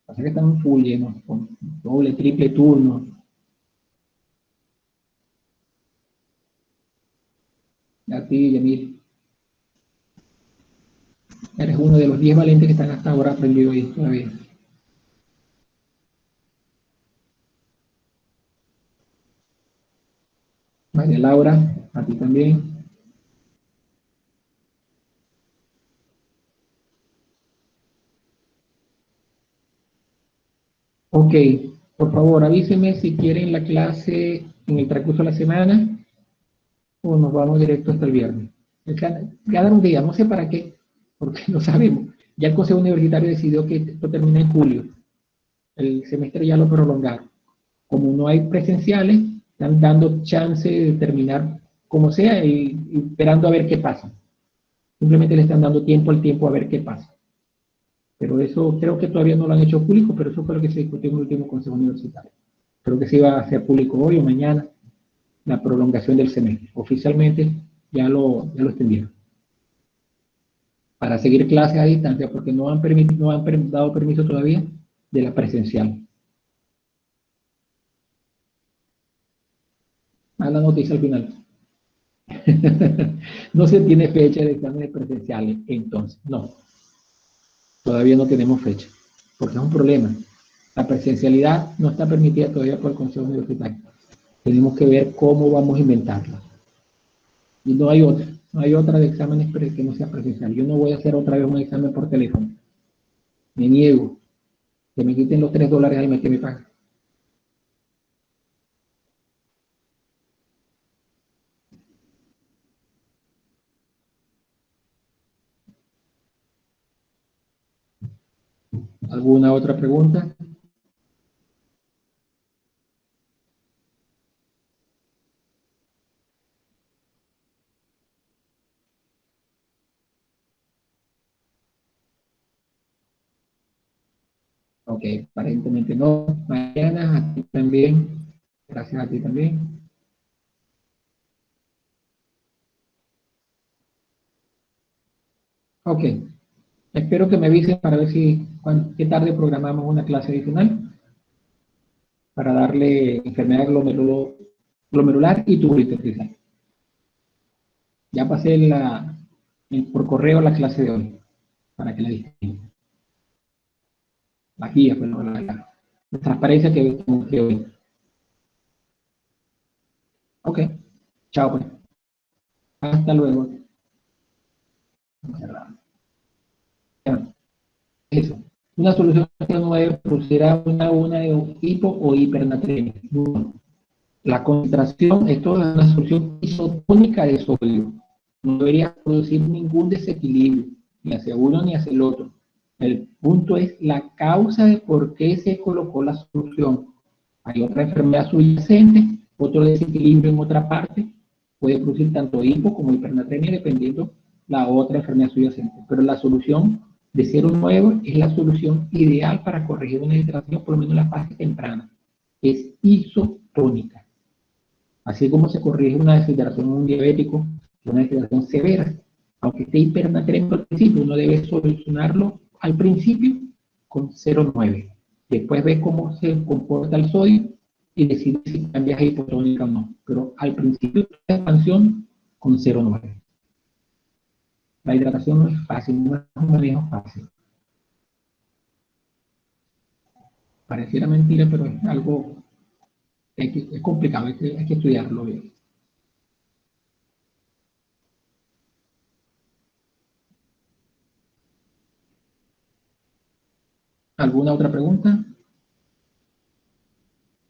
Pasa que están full llenos, con doble, triple turno. A ti, Yanil. Eres uno de los 10 valientes que están hasta ahora aprendido ahí todavía. María Laura, a ti también. Ok, por favor avísenme si quieren la clase en el transcurso de la semana o nos vamos directo hasta el viernes. Cada un día, no sé para qué, porque no sabemos. Ya el Consejo Universitario decidió que esto termina en julio. El semestre ya lo prolongaron. Como no hay presenciales, están dando chance de terminar como sea y esperando a ver qué pasa. Simplemente le están dando tiempo al tiempo a ver qué pasa. Pero eso creo que todavía no lo han hecho público, pero eso fue lo que se discutió en el último Consejo Universitario. Creo que se iba a hacer público hoy o mañana la prolongación del semestre. Oficialmente ya lo extendieron. Para seguir clases a distancia, porque no han dado permiso todavía de la presencial. Mala noticia al final. No se tiene fecha de exámenes presenciales, entonces, no. Todavía no tenemos fecha, porque es un problema. La presencialidad no está permitida todavía por el Consejo Universitario. Tenemos que ver cómo vamos a inventarla. Y no hay otra de exámenes que no sea presencial. Yo no voy a hacer otra vez un examen por teléfono. Me niego. Que me quiten los $3 al mes que me pagan. ¿Alguna otra pregunta? Ok, aparentemente no. Mañana, a ti también. Gracias a ti también. Ok, espero que me avisen para ver qué tarde programamos una clase adicional para darle enfermedad glomerular y tubulitis arterial. Ya pasé por correo la clase de hoy para que la distingan. La guía, pues, la transparencia que vemos hoy. Ok, chao pues. Hasta luego. Eso. Una solución que no debe producir una de hipo o hipernatremia. La concentración, esto es una solución isotónica de sodio. No debería producir ningún desequilibrio, ni hacia uno ni hacia el otro. El punto es la causa de por qué se colocó la solución. Hay otra enfermedad subyacente, otro desequilibrio en otra parte, puede producir tanto hipo como hipernatremia dependiendo la otra enfermedad subyacente. Pero la solución de 0,9 es la solución ideal para corregir una deshidratación, por lo menos en la fase temprana. Es isotónica. Así como se corrige una deshidratación en un diabético, una deshidratación severa, aunque esté hipernatremia al principio, uno debe solucionarlo al principio con 0,9. Después ve cómo se comporta el sodio y decide si cambias a hipotónica o no. Pero al principio la expansión con 0,9. La hidratación no es fácil, no es un manejo fácil. Pareciera mentira, pero es algo, es complicado, hay que estudiarlo bien. ¿Alguna otra pregunta?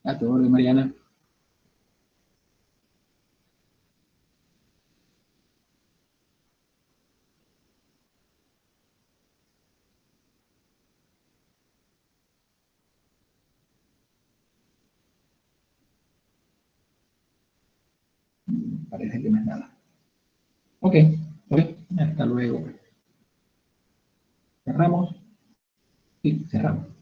A tu orden, Mariana. Parece que no es nada. Ok, ok, hasta luego. Cerramos y cerramos.